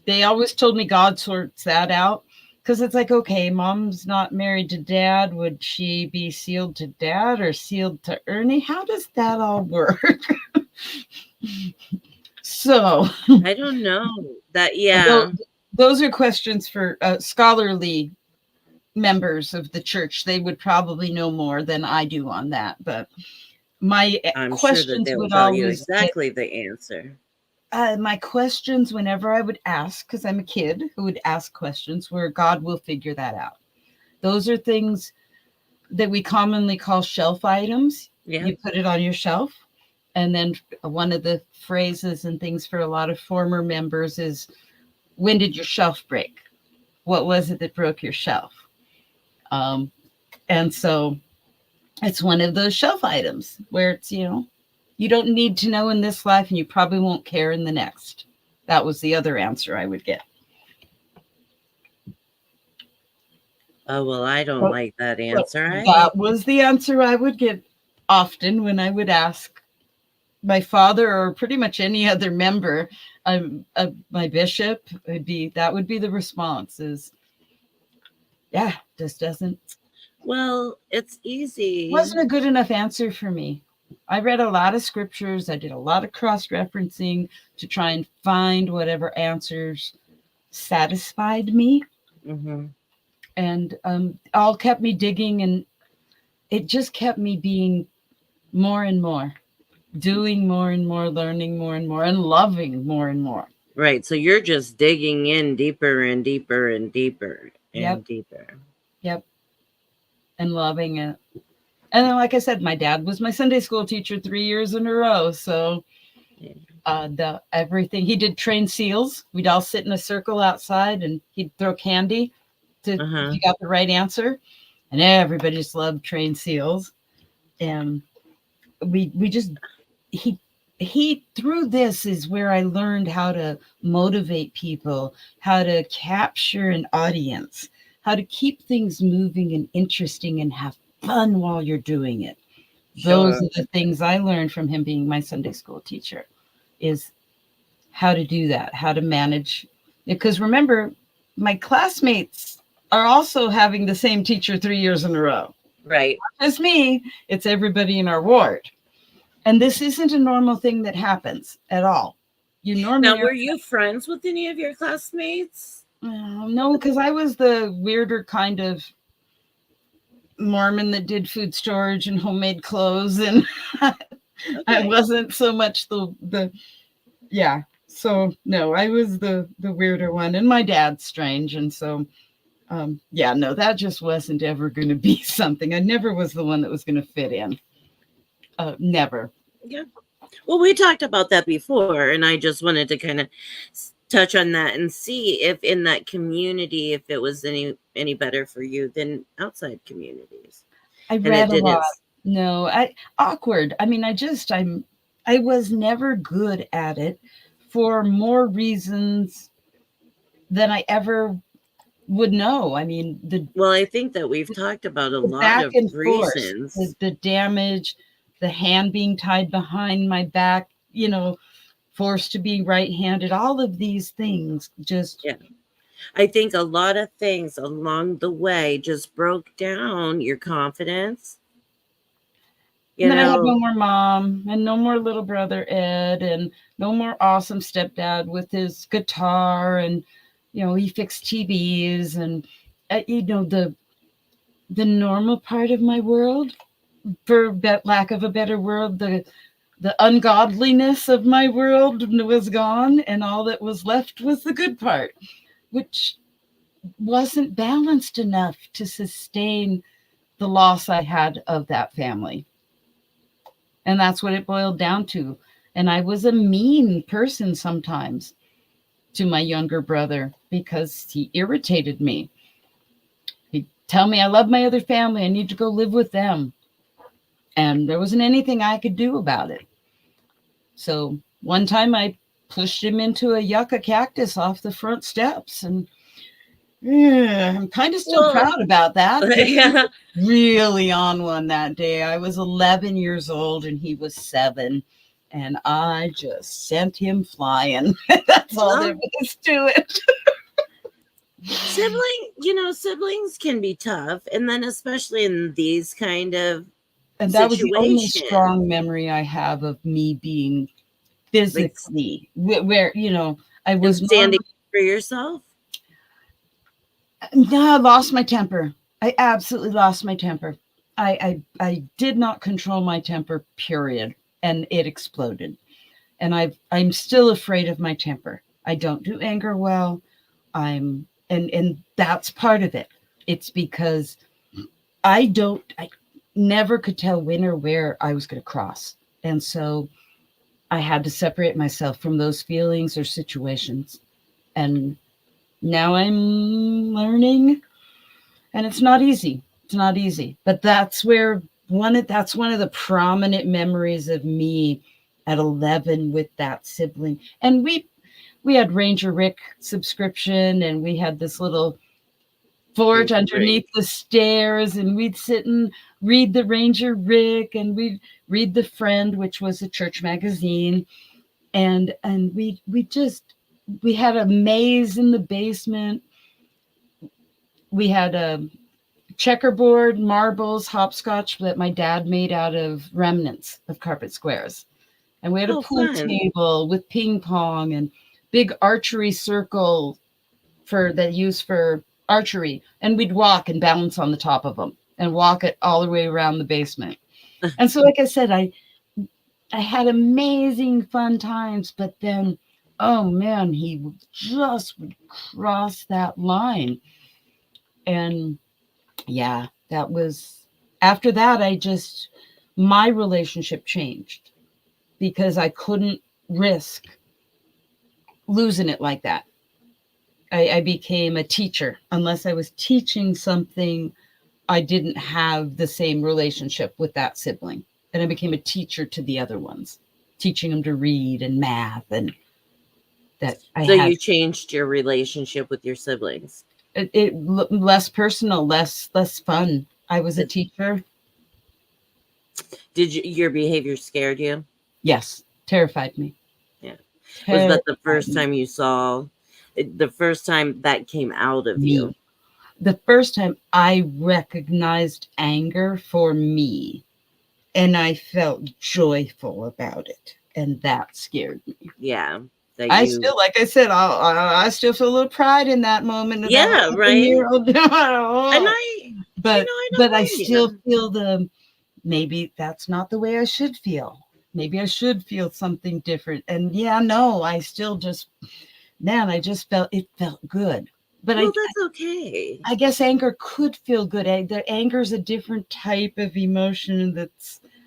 They always told me God sorts that out because it's like, okay, mom's not married to dad. Would she be sealed to dad or sealed to Ernie? How does that all work? So, I don't know. That, tho- yeah, those are questions for scholarly members of the church. They would probably know more than I do on that. But my I'm sure that questions they will would tell you always get exactly the answer. my questions whenever I would ask, because I'm a kid who would ask questions, where God will figure that out. Those are things that we commonly call shelf items. Yeah. You put it on your shelf. And then one of the phrases and things for a lot of former members is, when did your shelf break? What was it that broke your shelf? Um, and so it's one of those shelf items where it's, you don't need to know in this life and you probably won't care in the next. That was the other answer I would get. Oh, well, I don't like that Well, answer. that was the answer I would get often when I would ask my father or pretty much any other member of my bishop. That would be the response is, yeah, just doesn't Well, it's easy. wasn't a good enough answer for me. I read a lot of scriptures. I did a lot of cross referencing to try and find whatever answers satisfied me, Mm-hmm. and all kept me digging, and it just kept me being more and more, doing more and more, learning more and more, and loving more and more. Right. So you're just digging in deeper and deeper and deeper Yep, and deeper. yep, and loving it. And then, like I said, my dad was my Sunday school teacher 3 years in a row. So Yeah. the everything he did, train seals. We'd all sit in a circle outside, and he'd throw candy to if Uh-huh. you got the right answer, and everybody just loved train seals. And we just he through this is where I learned how to motivate people, how to capture an audience, how to keep things moving and interesting and have fun while you're doing it. Those Sure. are the things I learned from him being my Sunday school teacher, is how to do that, how to manage. Because remember, my classmates are also having the same teacher 3 years in a row. Right. As me, it's everybody in our ward. And this isn't a normal thing that happens at all. You Now, normally are. were you friends with any of your classmates? No, because I was the weirder kind of Mormon that did food storage and homemade clothes, and I Okay. wasn't so much the yeah. So no, I was the weirder one, and my dad's strange, and so yeah, no, that just wasn't ever going to be something. I never was the one that was going to fit in. Never. Yeah. Well, we talked about that before, and I just wanted to kind of touch on that and see if in that community, if it was any better for you than outside communities, I and it read a lot. didn't. No, I awkward. I mean, I was never good at it for more reasons than I ever would know. I mean, Well, I think that we've talked about a the lot back of and forth, reasons. the damage, the hand being tied behind my back, forced to be right-handed, all of these things just. Yeah. I think a lot of things along the way just broke down your confidence. And You then I had know, no more mom and no more little brother Ed and no more awesome stepdad with his guitar, and he fixed TVs, and the normal part of my world, for lack of a better word, the ungodliness of my world was gone, and all that was left was the good part, which wasn't balanced enough to sustain the loss I had of that family. And that's what it boiled down to. And I was a mean person sometimes to my younger brother because he irritated me. He'd tell me, I love my other family, I need to go live with them. And there wasn't anything I could do about it. So one time I pushed him into a yucca cactus off the front steps. And yeah, I'm kind of still well, proud about that, but he yeah. was really on one that day. I was 11 years old and he was 7. And I just sent him flying. That's all there Well, was to it. siblings can be tough, and then especially in these kind of And that was the only situations, strong memory I have of me being like physically where, I and was standing normally. up for yourself. No, I lost my temper. I absolutely lost my temper. I did not control my temper, period. And it exploded. And I'm still afraid of my temper. I don't do anger well. And that's part of it. It's because I never could tell when or where I was going to cross. And so I had to separate myself from those feelings or situations. And now I'm learning, and it's not easy. It's not easy, but that's one of the prominent memories of me at 11 with that sibling. And we had Ranger Rick subscription, and we had this little forge Right. underneath the stairs, and we'd sit and read the Ranger Rick, and we'd read The Friend, which was a church magazine, and we had a maze in the basement. We had a checkerboard, marbles, hopscotch that my dad made out of remnants of carpet squares. And we had a Oh, pool fun. table with ping pong and big archery circle for that used for archery, and we'd walk and balance on the top of them and walk it all the way around the basement. And so, like I said, I had amazing fun times, but then, oh man, just would cross that line. And yeah, that was after that, my relationship changed because I couldn't risk losing it like that. I became a teacher. Unless I was teaching something, I didn't have the same relationship with that sibling. And I became a teacher to the other ones, teaching them to read and math, and that I So had you changed your relationship with your siblings. less personal, less fun. I was a Did, teacher. did your behavior scared you? Yes, terrified me. Yeah. Was that the Terrified first me. time you saw the first time that came out of you? Me. The first time I recognized anger for me, and I felt joyful about it, and that scared me. Yeah. That I you still, like I said, I still feel a little pride in that moment of that Yeah, right? 11-year-old. And I but I don't but I blame still you. feel maybe that's not the way I should feel. Maybe I should feel something different. And yeah, no, I still just, man, I just felt good. But Well, that's okay. I guess anger could feel good. The anger is a different type of emotion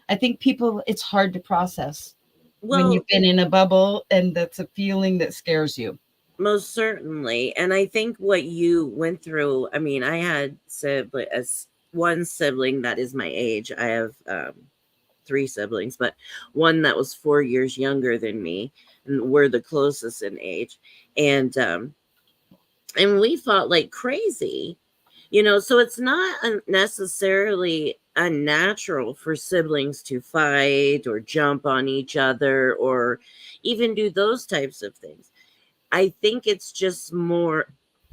I think it's hard to process when Well, you've been in a bubble and that's a feeling that scares you. most certainly. And I think what you went through, I mean, I had as one sibling that is my age. I have three siblings, but one that was 4 years younger than me, and we're the closest in age. And we fought like crazy, so it's not necessarily unnatural for siblings to fight or jump on each other or even do those types of things. I think it's just more,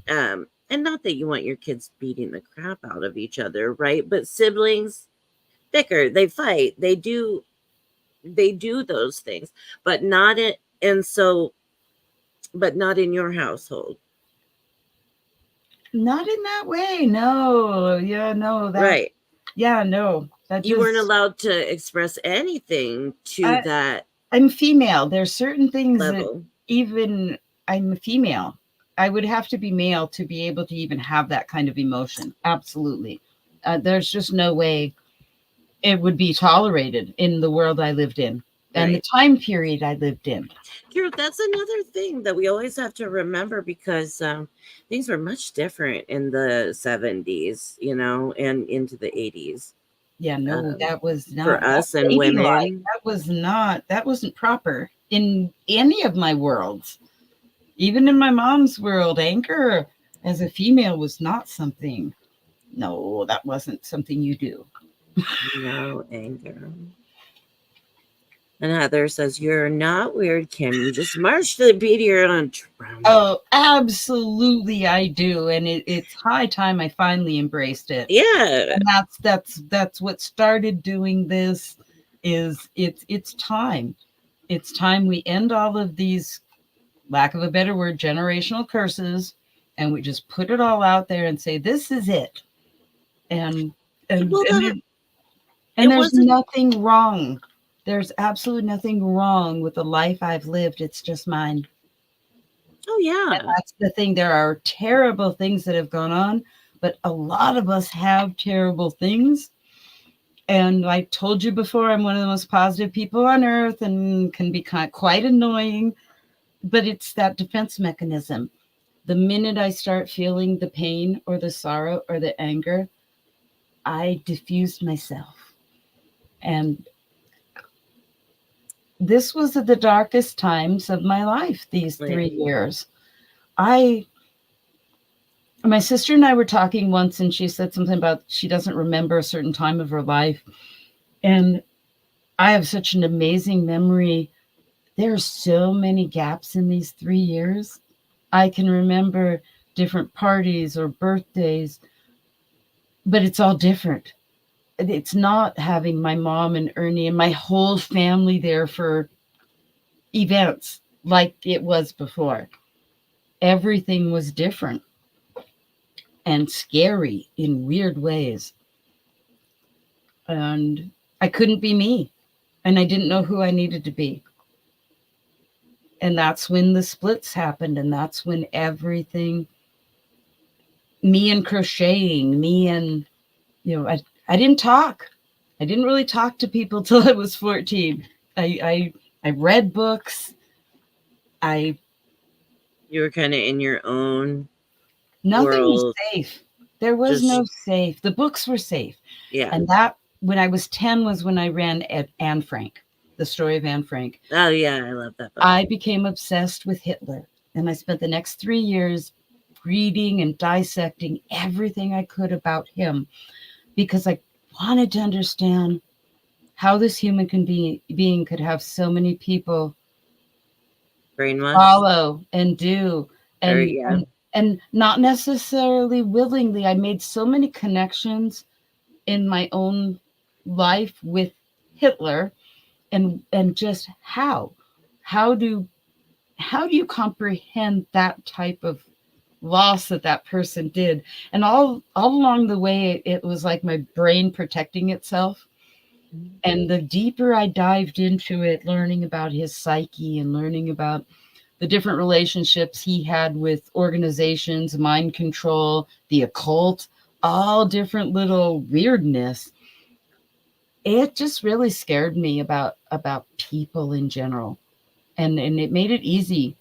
and not that you want your kids beating the crap out of each other, right? But siblings bicker, they fight, they do those things, but not in, and so, but not in your household, Not in that way. No. Yeah, no, right? yeah, no. That You weren't just, allowed to express anything to I, that I'm female. There's certain things that level. even I'm a female. I would have to be male to be able to even have that kind of emotion. Absolutely. There's just no way it would be tolerated in the world I lived in and the Right. time period I lived in. That's another thing that we always have to remember, because things were much different in the 70s, and into the 80s, Yeah, no, um, that was for not that us and ladylike. women. That wasn't proper in any of my worlds. Even in my mom's world, anger as a female was not something. No, that wasn't something you do. No anger. And Heather says, "You're not weird, Kim. You just march to the beat of your own drum." Oh, absolutely, I do, and it's high time I finally embraced it. Yeah. And that's what started doing this. It's time. It's time we end all of these, lack of a better word, generational curses, and we just put it all out there and say this is it. And and Well, and, that there, and it there's wasn't. nothing wrong. There's absolutely nothing wrong with the life I've lived. It's just mine. Oh And yeah. that's the thing. There are terrible things that have gone on, but a lot of us have terrible things. And I told you before, I'm one of the most positive people on earth and can be quite annoying, but it's that defense mechanism. The minute I start feeling the pain or the sorrow or the anger, I diffuse myself. And this was at the darkest times of my life, these Yeah. 3 years. I My sister and I were talking once, and she said something about she doesn't remember a certain time of her life. And I have such an amazing memory. There are so many gaps in these 3 years. I can remember different parties or birthdays, but it's all different. It's not having my mom and Ernie and my whole family there for events like it was before. everything was different and scary in weird ways. And I couldn't be me. And I didn't know who I needed to be. And that's when the splits happened. And that's when everything, me and crocheting, me and, I didn't talk. I didn't really talk to people till I was 14. I read books. I You were kind of in your own Nothing was world. safe. There was Just no safe. The books were safe. yeah. And that when I was 10 was when I ran at Anne Frank, the story of Anne Frank. Oh yeah, I love that book. I became obsessed with Hitler. And I spent the next 3 years reading and dissecting everything I could about him because I wanted to understand how this being could have so many people Brainwash. follow and do Or and yeah. and not necessarily willingly. I made so many connections in my own life with Hitler and just how do you comprehend that type of loss that person did. And all along the way it was like my brain protecting itself. And the deeper I dived into it, learning about his psyche and learning about the different relationships he had with organizations, mind control, the occult, all different little weirdness, it just really scared me about people in general. And it made it easy.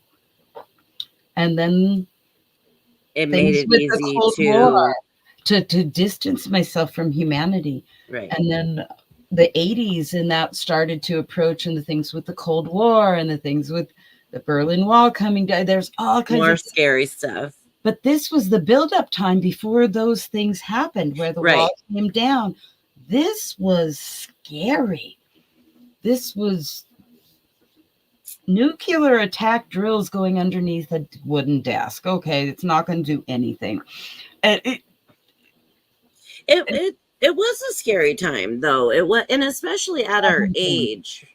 And then It made things it with the easy Cold War to to distance myself from humanity. right. And then the 80s and that started to approach, and the things with the Cold War and the things with the Berlin Wall coming down. There's all kinds More of, scary stuff. but this was the buildup time before those things happened, where the Right. wall came down. This was scary. This was nuclear attack drills going underneath a wooden desk. Okay, it's not going to do anything. And It was a scary time though. It was, and especially at our everything, age.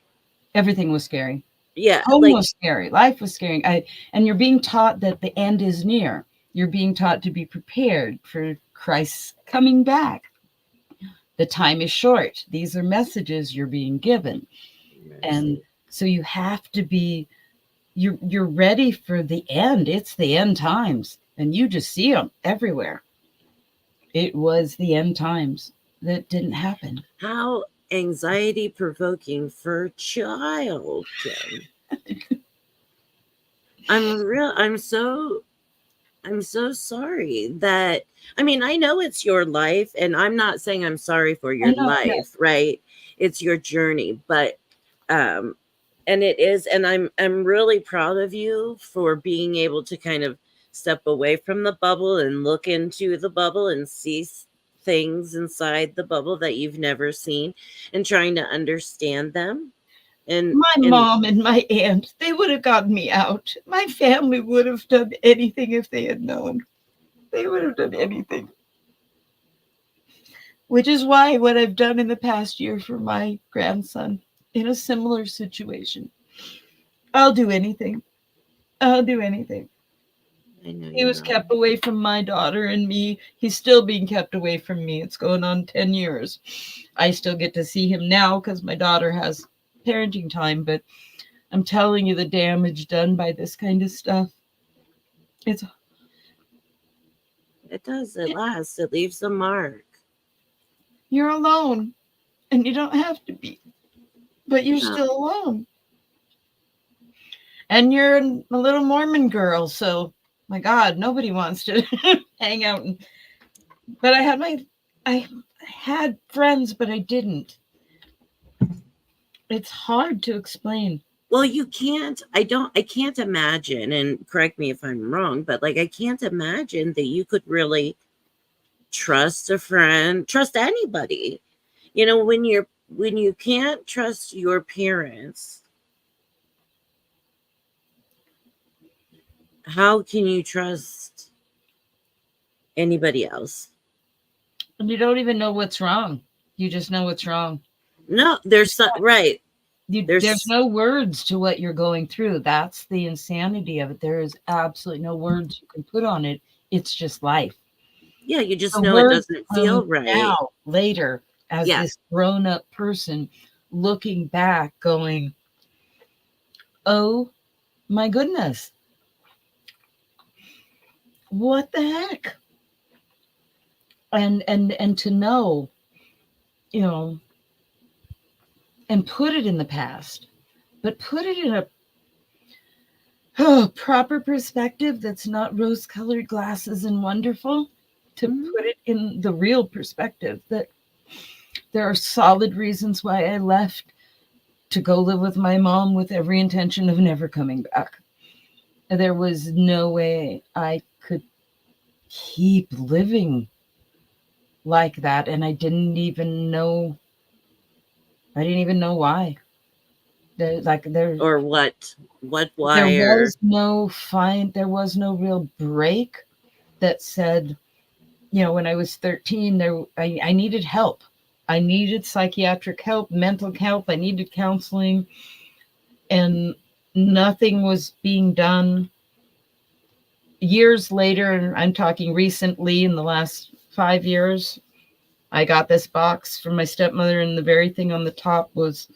everything was scary. Yeah, Home like was scary. Life was scary. And you're being taught that the end is near. You're being taught to be prepared for Christ's coming back. The time is short. These are messages you're being given. And so you have to be, you're ready for the end. It's the end times. And you just see them everywhere. It was the end times. That didn't happen. how anxiety provoking for a child, Kim. I'm so sorry that I mean, I know it's your life and I'm not saying I'm sorry for I your know. Yeah. life, right? It's your journey, but um and it is, and I'm really proud of you for being able to kind of step away from the bubble and look into the bubble and see things inside the bubble that you've never seen and trying to understand them My and mom and my aunt, they would have gotten me out. My family would have done anything if they had known. They would have done anything. Which is why what I've done in the past year for my grandson in a similar situation. I'll do anything. I'll do anything. I know He you was will. kept away from my daughter and me. He's still being kept away from me. It's going on 10 years. I still get to see him now because my daughter has parenting time, but I'm telling you the damage done by this kind of stuff. It's It does, it lasts, it leaves a mark. You're alone and you don't have to be, but you're No. still alone. And you're a little Mormon girl, so my God, nobody wants to hang out. But I had friends, but I didn't. It's hard to explain. Well, you can't, I can't imagine, and correct me if I'm wrong, but like I can't imagine that you could really trust a friend, trust anybody. You know, when you can't trust your parents, how can you trust anybody else? And you don't even know what's wrong. You just know what's wrong. No, there's right. There's no words to what you're going through. That's the insanity of it. There is absolutely no words you can put on it. It's just life. Yeah, you just The know it words doesn't come feel right. now, later, as Yeah. this grown-up person looking back, going, "Oh my goodness, what the heck?" And to know, you know, and put it in the past, but put it in a proper perspective that's not rose-colored glasses and wonderful. To put it in the real perspective that there are solid reasons why I left to go live with my mom with every intention of never coming back. There was no way I could keep living like that, and I didn't even know why. Or what There wire. was there was no real break that said, when I was 13, I needed help. I needed psychiatric help, mental help. I needed counseling, and nothing was being done. Years later, and I'm talking recently in the last 5 years, I got this box from my stepmother, and the very thing on the top was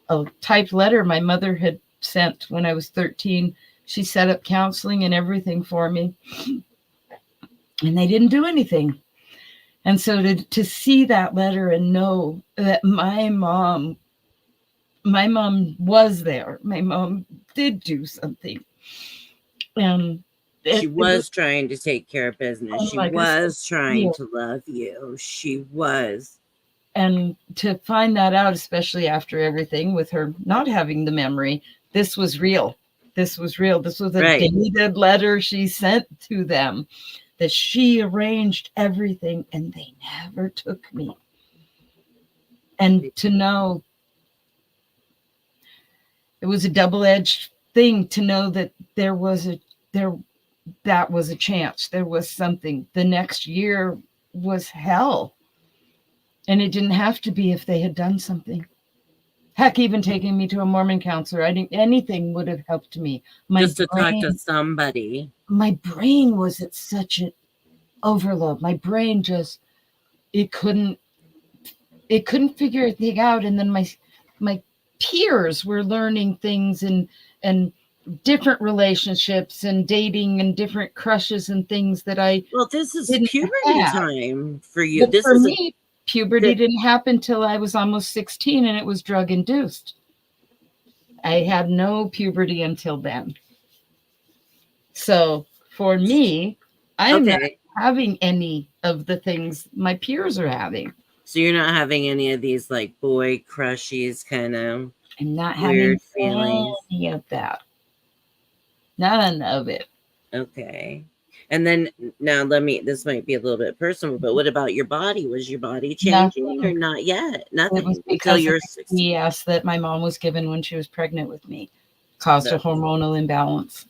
a typed letter my mother had sent when I was 13. She set up counseling and everything for me, and they didn't do anything. And so to see that letter and know that my mom was there, my mom did do something. And She it was, was trying to take care of business. She like I said, was trying to love you. She was. and to find that out, especially after everything with her not having the memory, this was real. This was real. This was a Right. dated letter she sent to them, that she arranged everything, and they never took me. And to know, it was a double-edged thing to know that there that was a chance. There was something. The next year was hell. And it didn't have to be if they had done something. Heck, even taking me to a Mormon counselor, anything would have helped me. Just to talk to somebody. My brain was at such an overload. My brain just, it couldn't figure anything out. And then my peers were learning things, and different relationships and dating and different crushes and things that I Well, this is didn't puberty have. time for you. But This for is me, puberty didn't happen till I was almost 16, and it was drug induced. I had no puberty until then. So for me, I'm not having any of the things my peers are having. So you're not having any of these like boy crushies kind of I'm not weird having feelings. any of that. None of it. Okay. And then now this might be a little bit personal, but what about your body? Was your body changing Nothing. or not yet? It was Nothing until because you're of the 16. ES that my mom was given when she was pregnant with me. Caused a hormonal imbalance.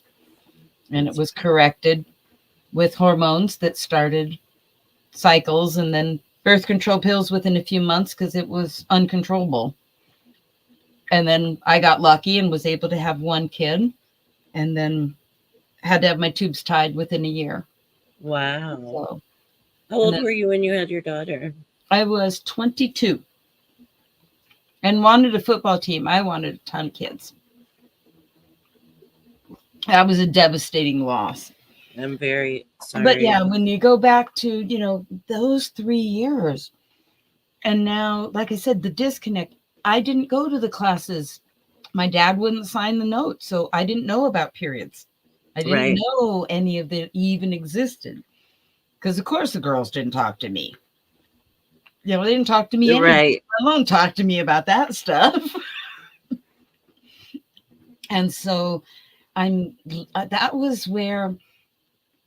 And it was corrected with hormones that started cycles, and then birth control pills within a few months because it was uncontrollable. And then I got lucky and was able to have one kid, and then had to have my tubes tied within a year. Wow. So, how old were you when you had your daughter? I was 22 and wanted a football team. I wanted a ton of kids. That was a devastating loss. I'm very sorry. But yeah, when you go back to, those 3 years, and now, like I said, the disconnect, I didn't go to the classes. My dad wouldn't sign the note, so I didn't know about periods. I didn't know any of it even existed. Because, of course, the girls didn't talk to me. They didn't talk to me anyway. Alone talk to me about that stuff. And so that was where,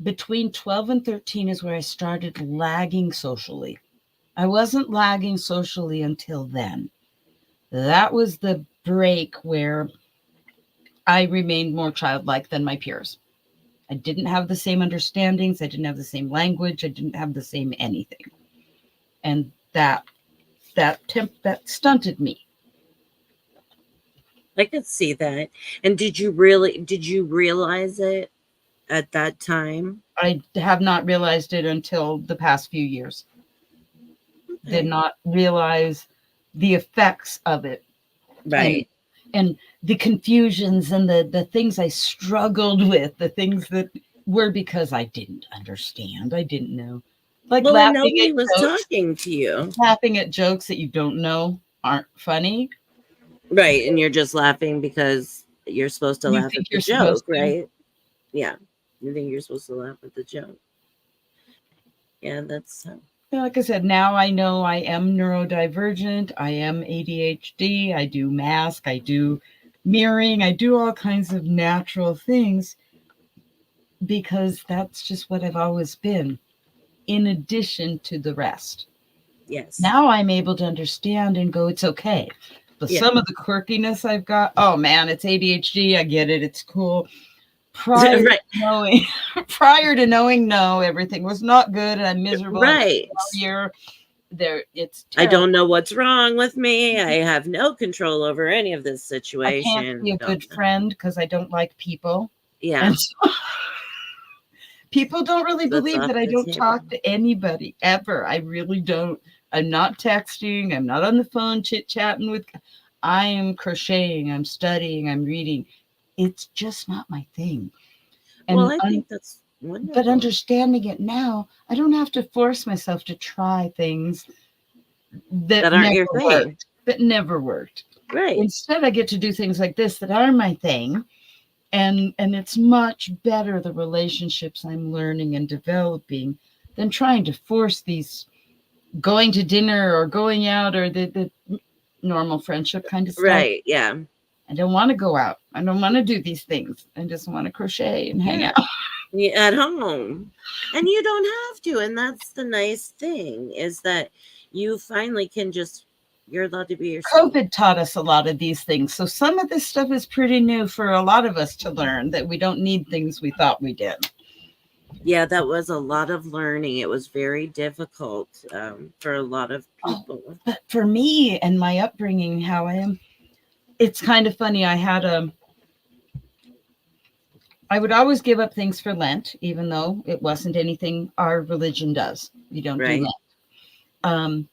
between 12 and 13 is where I started lagging socially. I wasn't lagging socially until then. That was the break where I remained more childlike than my peers. I didn't have the same understandings. I didn't have the same language. I didn't have the same anything. And that stunted me. I could see that. And did you realize it at that time? I have not realized it until the past few years. Did Okay. not realize the effects of it, and Right. and the confusions and the things I struggled with, the things that were because I didn't understand, I didn't know, like Well, and nobody was jokes talking to you. laughing at jokes that you don't know aren't funny. Right. And you're just laughing because you're supposed to You laugh think at the you're supposed joke, to. right? Yeah. You think you're supposed to laugh at the joke. Yeah, that's Like I said, now I know I am neurodivergent. I am ADHD. I do mask. I do mirroring. I do all kinds of natural things because that's just what I've always been, in addition to the rest. yes. Now I'm able to understand and go, it's okay. But Yeah. some of the quirkiness I've got, oh man, it's ADHD. I get it. It's cool. Prior to Right. knowing, prior to knowing, no, everything was not good, and I'm miserable. I'm Right. failure. There, it's I terrible. don't know what's wrong with me. I have no control over any of this I can't situation. be a Don't good know. friend because I don't like people. Yeah. And so people don't really That's believe off that I the don't table. talk to anybody ever. I really don't. I'm not texting. I'm not on the phone chit chatting with. I am crocheting. I'm studying. I'm reading. It's just not my thing. Well, And I think that's but wonderful. understanding it now, I don't have to force myself to try things that That aren't never your thing. worked. That never worked. Right. Instead, I get to do things like this that are my thing, and it's much better, the relationships I'm learning and developing, than trying to force these going to dinner or going out or the normal friendship kind of stuff. Right. Yeah. I don't want to go out. I don't want to do these things. I just want to crochet and hang Yeah. out. At home. And you don't have to. And that's the nice thing is that you finally can just, you're allowed to be yourself. COVID taught us a lot of these things. So some of this stuff is pretty new for a lot of us to learn, that we don't need things we thought we did. Yeah, that was a lot of learning. It was very difficult for a lot of Oh, people. but for me and my upbringing, how I am, it's kind of funny. I would always give up things for Lent, even though it wasn't anything our religion does. You don't do Right. Lent.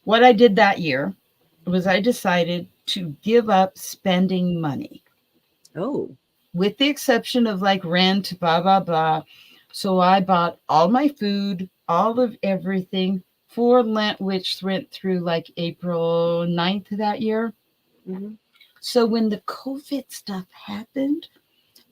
What I did that year was I decided to give up spending money, Oh, with the exception of like rent, blah, blah, blah. So I bought all my food, all of everything for Lent, which went through like April 9th that year. hmm. So when the COVID stuff happened,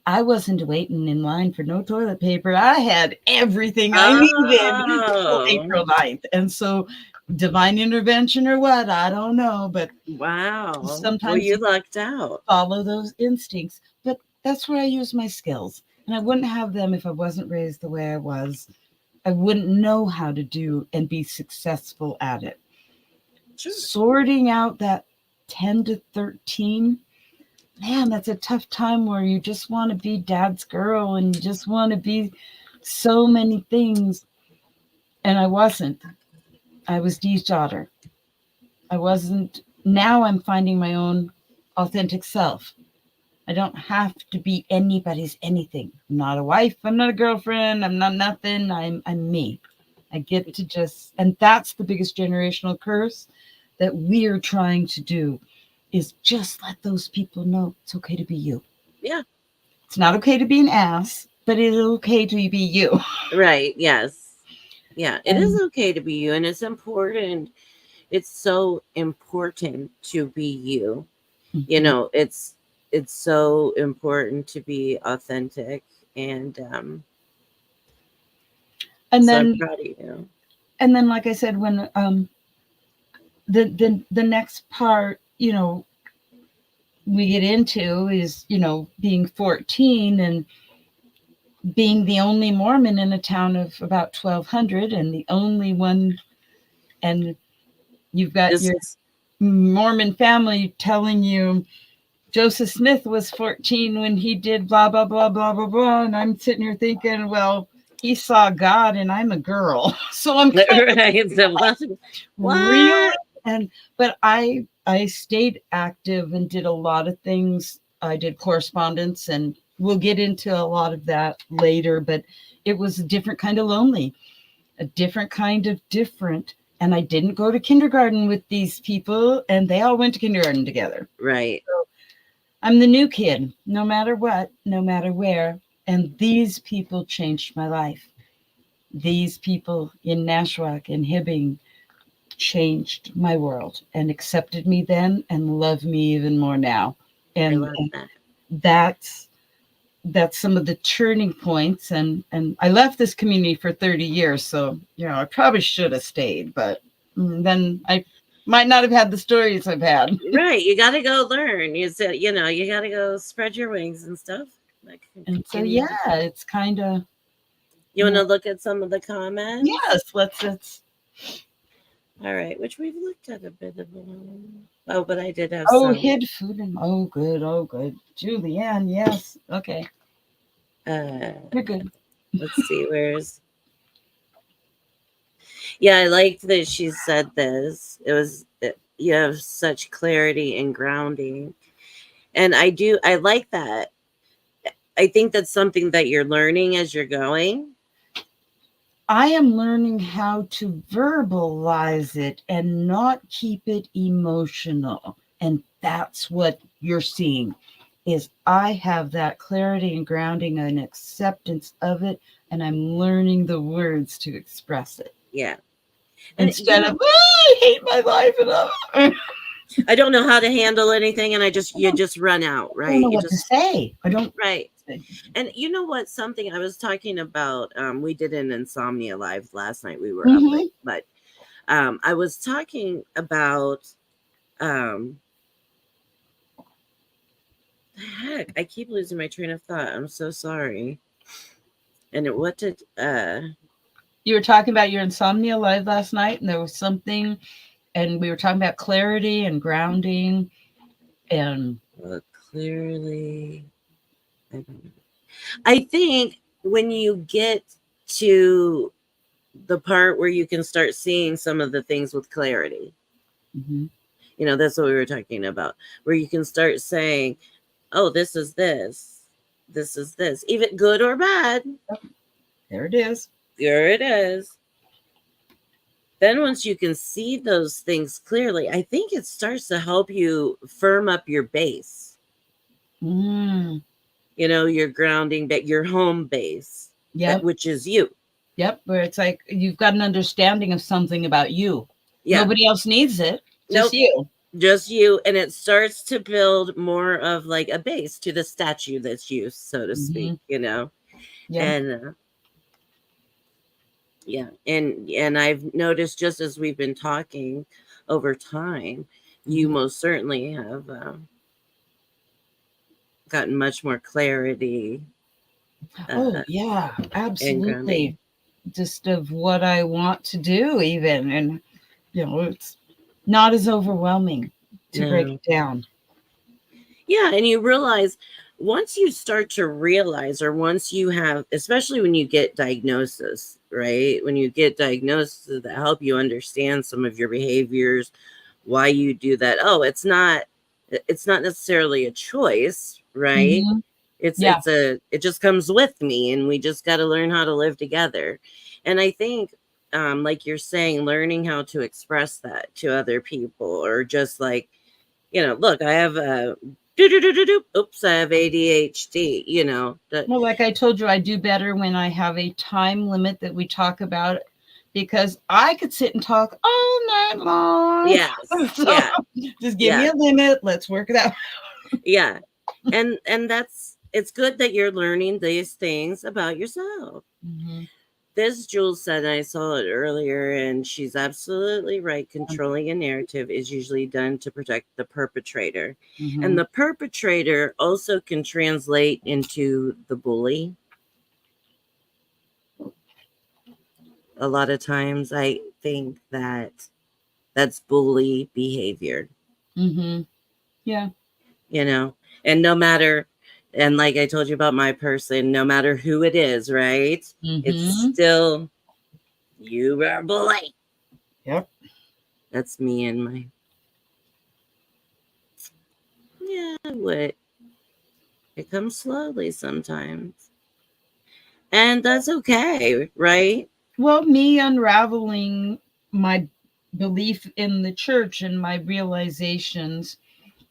I wasn't waiting in line for no toilet paper. I had everything I needed till Oh, April 9th. And so divine intervention or what, I don't know, but wow. Well, sometimes you you lucked out. follow those instincts. But that's where I use my skills. And I wouldn't have them if I wasn't raised the way I was. I wouldn't know how to do and be successful at it. Sure. Sorting out that 10 to 13, man, that's a tough time where you just want to be dad's girl and you just want to be so many things. And I wasn't. I was Dee's daughter. I wasn't. Now I'm finding my own authentic self. I don't have to be anybody's anything. I'm not a wife. I'm not a girlfriend. I'm not nothing. I'm me. I get to just, and that's the biggest generational curse that we're trying to do, is just let those people know it's okay to be you. Yeah. It's not okay to be an ass, but it's okay to be you. Right. Yes. Yeah. It is And okay to be you. And it's important. It's so important to be you. You mhm. know, it's so important to be authentic. And and so I'm then proud of you. and then like I said, when the next part, we get into is, being 14 and being the only Mormon in a town of about 1,200 and the only one, and you've got This your is Mormon family telling you Joseph Smith was 14 when he did blah, blah, blah, blah, blah, blah. And I'm sitting here thinking, well, he saw God and I'm a girl. So I'm kind of right. So what? really, What? and, but I I stayed active and did a lot of things. I did correspondence, and we'll get into a lot of that later, but it was a different kind of lonely, a different kind of different. And I didn't go to kindergarten with these people, and they all went to kindergarten together. Right. I'm the new kid, no matter what, no matter where. And these people changed my life. These people in Nashwack and Hibbing changed my world and accepted me then and love me even more now. I And love that. that's some of the turning points. And I left this community for 30 years, so I probably should have stayed, but then I might not have had the stories I've had. Right. You got to go learn. You said, you got to go spread your wings and stuff. Like, And so it's kind of, you want to look at some of the comments? yes, let's All right, which we've looked at a bit of them. Oh, but I did have oh, some. hid food and oh good. Julianne, yes. Okay. You're good. Let's see, where's. Yeah, I liked that she said this. You have such clarity and grounding. And I like that. I think that's something that you're learning as you're going. I am learning how to verbalize it and not keep it emotional. And that's what you're seeing is I have that clarity and grounding and acceptance of it, and I'm learning the words to express it. Yeah. And instead of, I hate my life and I don't know how to handle anything, and you just run out, right? I don't know you what just to say. I don't. Right. And you know what? Something I was talking about, we did an insomnia live last night. We were up late, but I was talking about heck, I keep losing my train of thought. I'm so sorry. And what did you were talking about your insomnia live last night, and there was something, and we were talking about clarity and grounding, and clearly, I think when you get to the part where you can start seeing some of the things with clarity, that's what we were talking about, where you can start saying, oh, this is this, even good or bad. There it is. There it is. Then once you can see those things clearly, I think it starts to help you firm up your base. Your grounding, your home base, which is you. Yep, where it's like you've got an understanding of something about you. Yeah. Nobody else needs it, just you. Just you, and it starts to build more of like a base to the statue that's you, so to speak, Yeah. And and I've noticed, just as we've been talking over time, you most certainly have gotten much more clarity. Oh yeah, absolutely. Just of what I want to do, even, and it's not as overwhelming to break it down. Yeah, and you realize once you start to realize, or once you have, especially when you get diagnosis, right? When you get diagnosis that help you understand some of your behaviors, why you do that. Oh, it's not necessarily a choice, right? It just comes with me, and we just got to learn how to live together. And I think, like you're saying, learning how to express that to other people, or just like, look, I have oops, I have ADHD, Well, like I told you, I do better when I have a time limit that we talk about, because I could sit and talk all night long. Yes. So just give me a limit. Let's work it out. Yeah. And it's good that you're learning these things about yourself. This Jules said, and I saw it earlier, and she's absolutely right. Controlling a narrative is usually done to protect the perpetrator. And the perpetrator also can translate into the bully. A lot of times I think that's bully behavior. Yeah. And no matter, and like I told you about my person, no matter who it is, right? It's still, you are bully. Yep. That's me and my do it. It comes slowly sometimes. And that's okay, right? Well, me unraveling my belief in the church and my realizations,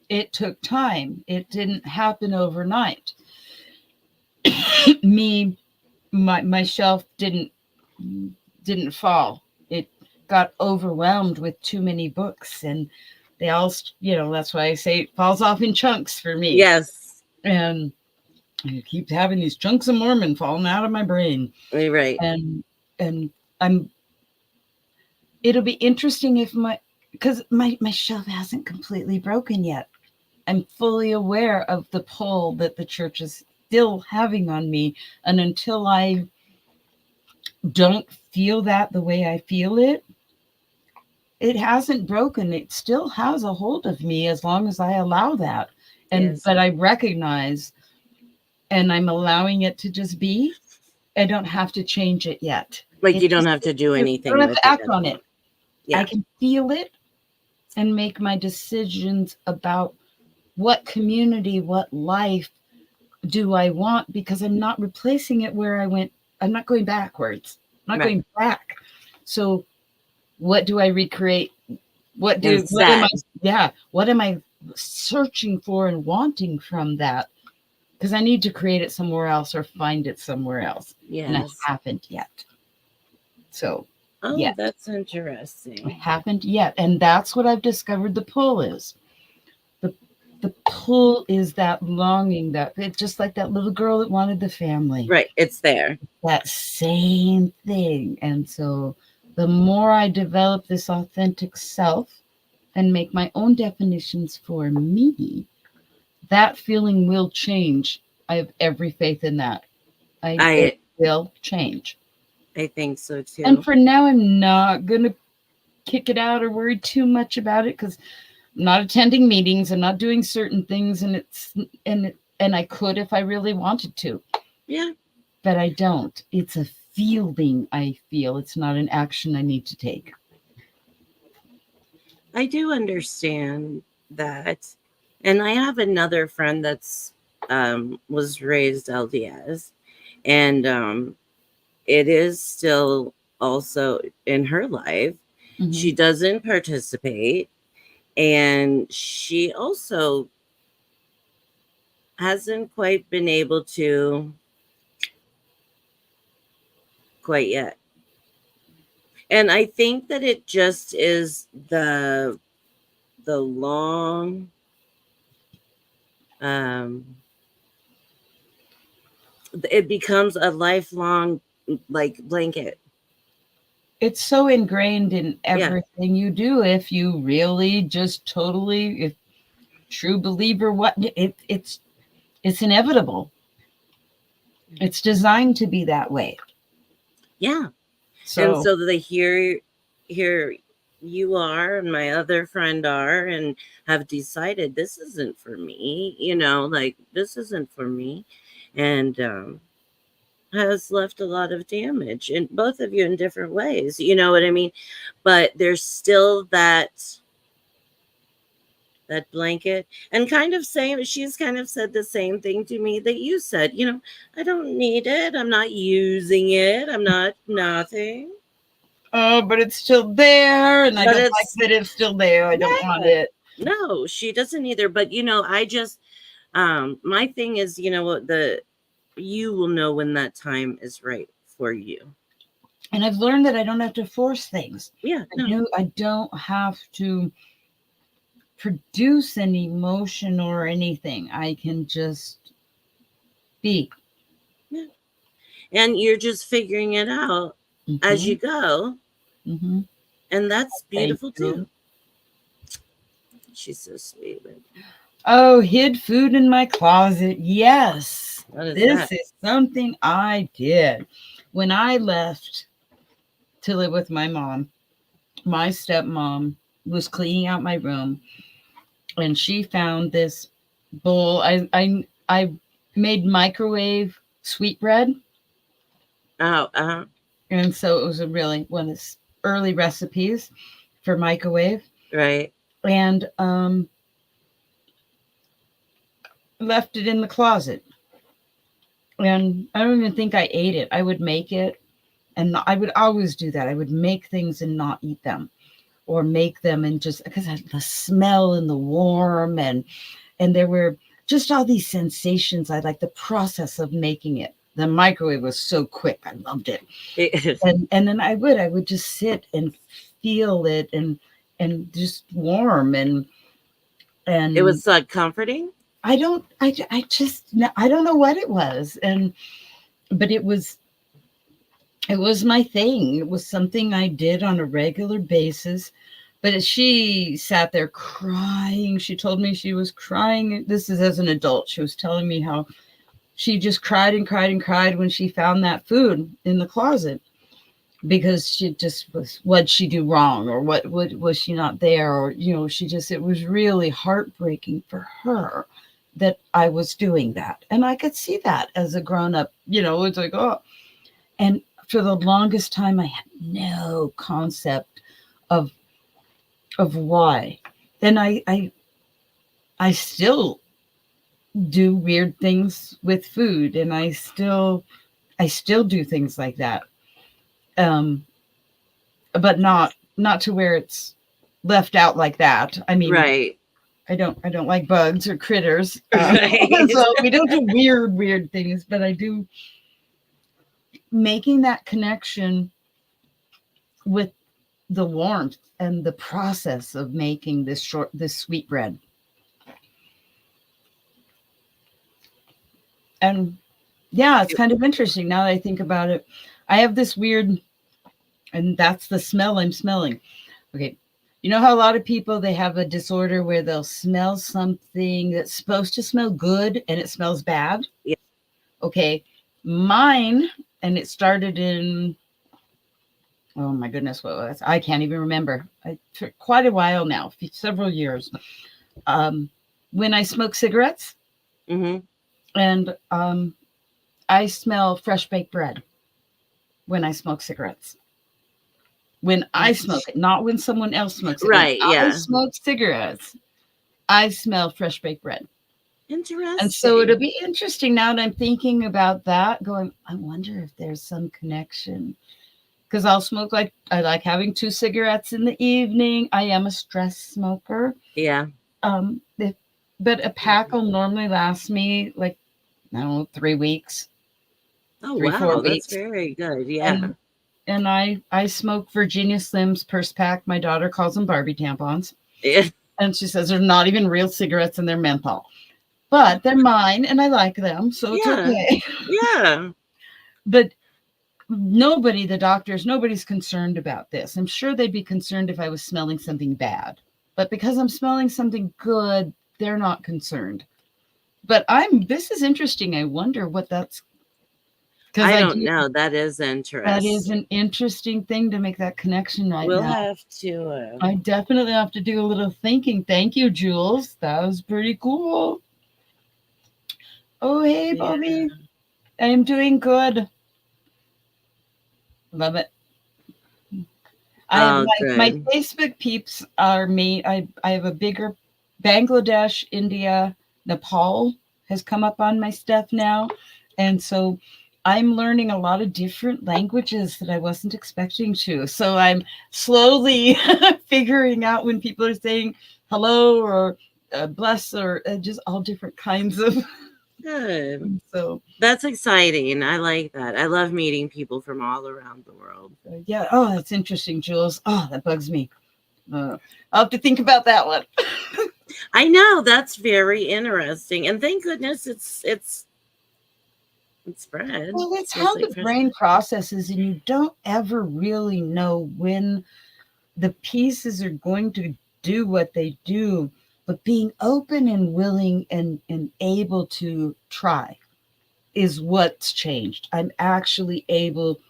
it took time. It didn't happen overnight. me my shelf didn't fall. It got overwhelmed with too many books, and they all, that's why I say it falls off in chunks for me. Yes. And I keep having these chunks of Mormon falling out of my brain. Right. And I'm it'll be interesting if because my shelf hasn't completely broken yet. I'm fully aware of the pull that the church is still having on me. And until I don't feel that the way I feel it, it hasn't broken. It still has a hold of me as long as I allow that. Yes. But I recognize, and I'm allowing it to just be. I don't have to change it yet. Like you don't have to do anything. I don't have with to act on it. Yeah. I can feel it and make my decisions about what community, what life do I want, because I'm not replacing it where I went. I'm not going backwards. I'm not going back. So what do I recreate? What am I searching for and wanting from that? Because I need to create it somewhere else or find it somewhere else. Yes. And I haven't yet. So that's interesting. I haven't yet. And that's what I've discovered the pull is. The pull is that longing, that it's just like that little girl that wanted the family. Right. It's there. That same thing. And so the more I develop this authentic self and make my own definitions for me, that feeling will change. I have every faith in that. It will change. I think so too. And for now, I'm not going to kick it out or worry too much about it, because I'm not attending meetings. I'm not doing certain things. And I could if I really wanted to. Yeah. But I don't. It's a feeling I feel. It's not an action I need to take. I do understand that. And I have another friend that's was raised LDS, and it is still also in her life. Mm-hmm. She doesn't participate, and she also hasn't quite been able to quite yet. And I think that it just is the long it becomes a lifelong like blanket. It's so ingrained in everything you do. If you really just totally, if true believer, it's inevitable. It's designed to be that way. Yeah. And so they here you are and my other friend are and have decided this isn't for me, like this isn't for me, and has left a lot of damage in both of you in different ways, you know what I mean? But there's still that blanket, and she's kind of said the same thing to me that you said, I don't need it, I'm not using it, I'm not nothing. Oh, but it's still there, and I don't like that it's still there. I don't want it. No, she doesn't either. But I just my thing is, you will know when that time is right for you. And I've learned that I don't have to force things. Yeah, I don't have to produce an emotion or anything. I can just be. Yeah. And you're just figuring it out as you go. Mm-hmm. And that's beautiful too. She's so sweet. Oh, hid food in my closet. Yes. This is something I did. When I left to live with my mom, my stepmom was cleaning out my room, and she found this bowl. I made microwave sweetbread. Oh, and so it was one of the early recipes for microwave. Right. And left it in the closet. And I don't even think I ate it. I would make it, and I would always do that. I would make things and not eat them, or make them and just because the smell and the warm, and there were just all these sensations. I like the process of making it. The microwave was so quick. I loved it. And then I would just sit and feel it, and just warm, It and was comforting. I just I don't know what it was, but it was my thing. It was something I did on a regular basis. But she sat there crying. She told me she was crying. This is as an adult. She was telling me how she just cried and cried and cried when she found that food in the closet, because she just was, what'd she do wrong, or what was she not there, or she just, it was really heartbreaking for her that I was doing that. And I could see that as a grown up, it's like, oh. And for the longest time I had no concept of why. And I still do weird things with food, and I still do things like that. Um but not to where it's left out like that. I mean, Right. I don't like bugs or critters. Right. So we don't do weird things, but I do making that connection with the warmth and the process of making this sweet bread. And yeah, it's kind of interesting now that I think about it. I have this weird, and that's the smell I'm smelling. Okay. You know how a lot of people, they have a disorder where they'll smell something that's supposed to smell good and it smells bad? Yeah. Okay. Mine, and it started in, oh my goodness, what was, I can't even remember. For quite a while now, several years. When I smoke cigarettes, Mm-hmm. and I smell fresh baked bread when I smoke cigarettes. When I smoke it, not when someone else smokes it. When Right. I Yeah. smoke cigarettes, I smell fresh baked bread. And so it'll Interesting. be interesting now that I'm thinking about that, going, I wonder if there's some connection. Because I'll smoke, like, I like having 2 cigarettes in the evening. I am a stress smoker. Yeah. Um, if, but a pack will normally last me, like, I don't know, 3 weeks, Oh, 3, 4 wow. That's weeks. very good. Yeah. And I smoke Virginia Slims purse pack. My daughter calls them Barbie tampons. Yeah. And she says they're not even real cigarettes and they're menthol. But they're mine and I like them, so it's Yeah. okay. Yeah. But nobody's concerned about this. I'm sure they'd be concerned if I was smelling something bad. But because I'm smelling something good, they're not concerned. But this is interesting. I wonder what that's, because I don't know. That is that is an interesting. interesting thing to make that connection right We'll now. have to. I definitely have to do a little thinking. Thank you, Jules. That was pretty cool. Oh, hey, Yeah. Bobby. I am doing good. Love it. I have Oh, my good. Facebook peeps are me. I have a bigger Bangladesh, India, Nepal has come up on my stuff now. And so I'm learning a lot of different languages that I wasn't expecting to. So I'm slowly figuring out when people are saying hello or bless, or just all different kinds of. Good. So That's exciting. I like that. I love meeting people from all around the world. yeah. Oh, that's interesting, Jules. Oh, that bugs me. I'll have to think about that one. I know that's very interesting, and thank goodness it's bread. Well, it's Tastes how like the fresh. brain processes, and you don't ever really know when the pieces are going to do what they do. But being open and willing and able to try is what's changed. I'm actually able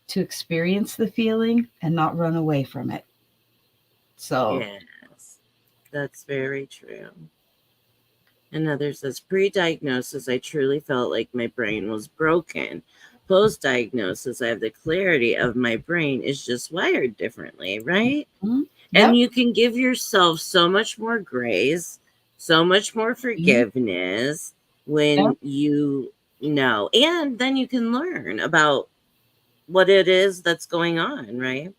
to experience the feeling and not run away from it. So, Yes, that's very true. Another says pre-diagnosis, I truly felt like my brain was broken. Post-diagnosis, I have the clarity of my brain is just wired differently, right? And yep. you can give yourself so much more grace, so much more Mhm. forgiveness Yeah. when you know, and then you can learn about what it is that's going on, right?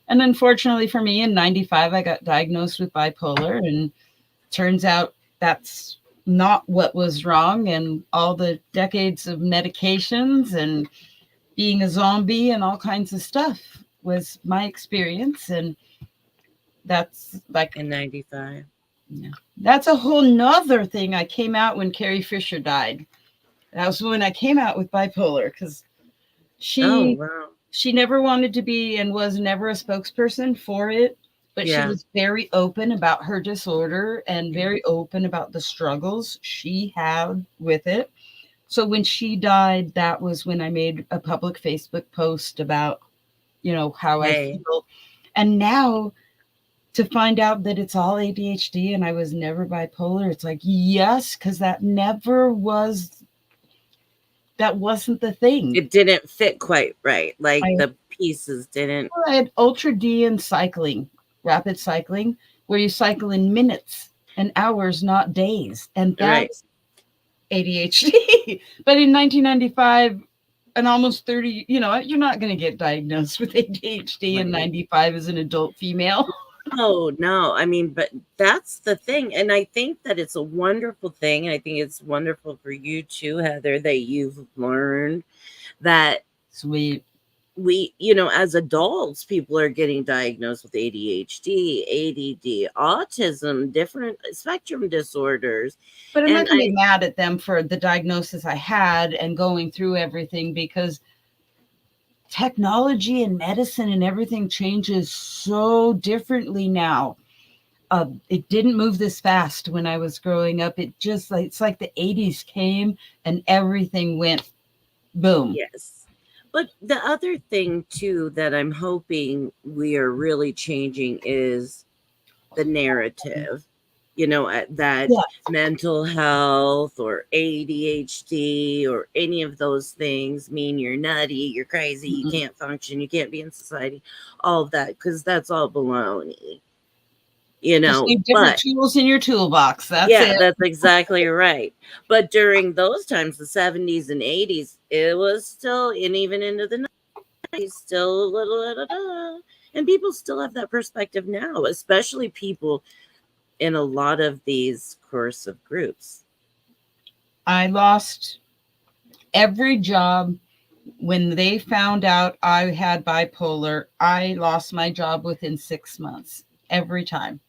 And unfortunately for me, in 95, I got diagnosed with bipolar, and turns out that's not what was wrong. And all the decades of medications and being a zombie and all kinds of stuff was my experience. And that's like, In 95. yeah, that's a whole nother thing. I came out when Carrie Fisher died. That was when I came out with bipolar, because Oh, she wow. she never wanted to be and was never a spokesperson for it, but she Yeah. was very open about her disorder and very open about the struggles she had with it. So when she died, that was when I made a public Facebook post about, how I Hey. feel. And now to find out that it's all ADHD and I was never bipolar, it's like, yes, because that wasn't the thing. It didn't fit quite right. Like I the pieces didn't. I had Ultra D in cycling, rapid cycling, where you cycle in minutes and hours, not days. And Right. that's ADHD. But in 1995, and almost 30, you're not going to get diagnosed with ADHD in Right. 95 as an adult female. Oh, no. I mean, but that's the thing. And I think that it's a wonderful thing. I think it's wonderful for you too, Heather, that you've learned that Sweet. as adults, people are getting diagnosed with ADHD, ADD, autism, different spectrum disorders. But I'm And not going to be mad at them for the diagnosis I had and going through everything, because technology and medicine and everything changes so differently now. It didn't move this fast when I was growing up. It's like the 80s came and everything went boom. yes. But the other thing too that I'm hoping we are really changing is the narrative. That Yeah. mental health or ADHD or any of those things mean you're nutty, you're crazy, you Mm-mm. can't function, you can't be in society, all of that, because that's all baloney, Just need different but tools in your toolbox. That's yeah, it. that's exactly right. But during those times, the 70s and 80s, it was still, and even into the 90s, still a little, and people still have that perspective now, especially people in a lot of these cursive groups. I lost every job when they found out I had bipolar. I lost my job within 6 months. Every time.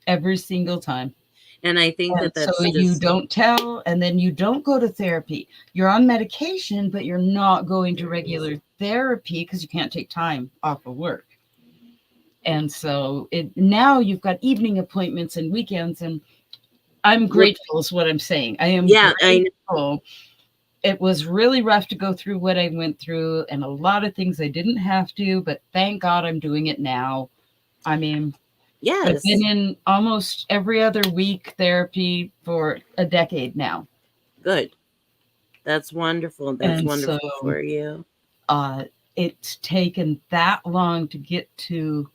Every single time. And I think And that so that's you just don't tell, and then you don't go to therapy. You're on medication, but you're not going to regular therapy because you can't take time off of work. And so now you've got evening appointments and weekends, and I'm what, grateful is what I'm saying. I am yeah, I grateful. It was really rough to go through what I went through, and a lot of things I didn't have to, but thank God I'm doing it now. I mean, I've been yes, in almost every other week therapy for a decade now. good. That's wonderful. That's And so wonderful for you. uh, it's taken that long to get to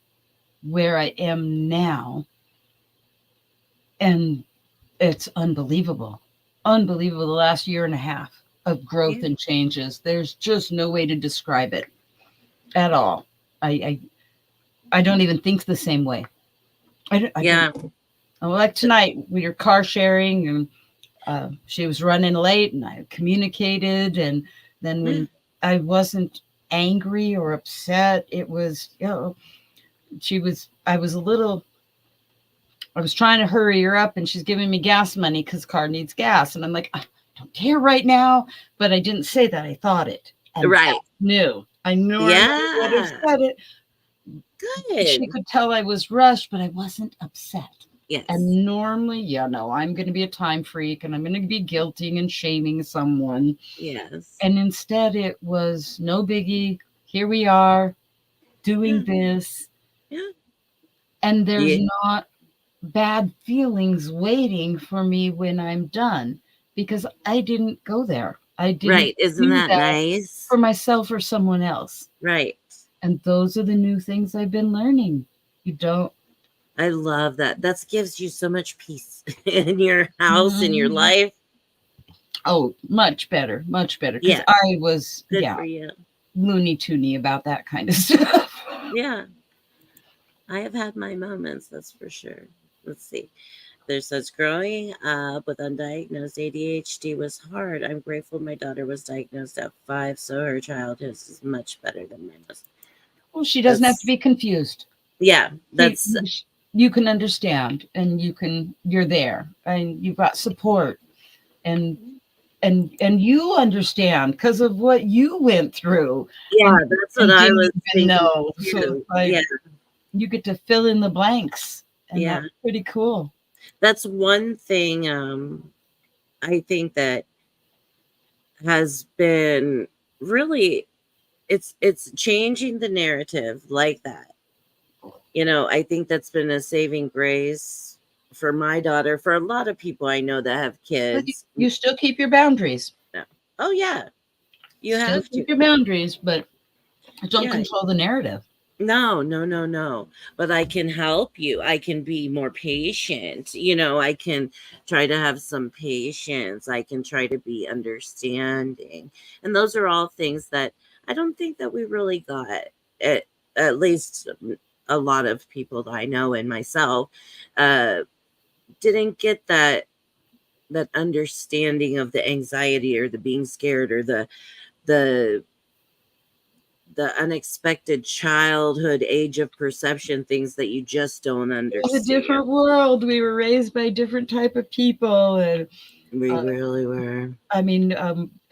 where I am now. And it's unbelievable. Unbelievable. The last year and a half of growth Yeah. and changes. There's just no way to describe it at all. I don't even think the same way. I don't. Yeah. Like tonight, we were car sharing, and she was running late, and I communicated. And then Yeah. when I wasn't angry or upset, it was, I was a little, I was trying to hurry her up, and she's giving me gas money because car needs gas. And I'm like, I don't care right now. But I didn't say that. I thought it. And Right. I normally would have Yeah. said it. She Good. could tell I was rushed, but I wasn't upset. Yes. And normally, no, I'm going to be a time freak and I'm going to be guilting and shaming someone. Yes. And instead, it was no biggie. Here we are doing Yeah. this. Yeah. And there's Yeah. not bad feelings waiting for me when I'm done, because I didn't go there. I didn't Right. Isn't do that that nice? for myself or someone else. Right. And those are the new things I've been learning. You don't I love that. That gives you so much peace in your house, in your Mhm. life. Oh, much better, much better. Because Yeah, I was, good yeah, for you. loony toony about that kind of stuff. Yeah, I have had my moments, that's for sure. Let's see. There's such growing up with undiagnosed ADHD was hard. I'm grateful my daughter was diagnosed at 5, so her childhood is much better than mine was. Well, she doesn't have to That's be confused. yeah, She, that's you can understand, and you're there, and you've got support, and and you understand because of what you went through, yeah, and that's what and I didn't was even thinking know. So it's too. like Yeah, you get to fill in the blanks, and yeah. that's pretty cool. That's one thing I think that has been really it's changing the narrative like that. I think that's been a saving grace for my daughter, for a lot of people I know that have But you, kids. you still keep your boundaries. No. Oh yeah, you Still have to. keep your boundaries, but don't Yeah. control the narrative. No, no, no, no. But I can help you. I can be more patient. I can try to have some patience. I can try to be understanding. And those are all things that I don't think that we really got at, at least a lot of people that I know and myself uh didn't get that understanding of the anxiety or the being scared or the the unexpected childhood age of perception things that you just don't It was a understand. different world. We were raised by different type of people, and We uh, really were. I mean,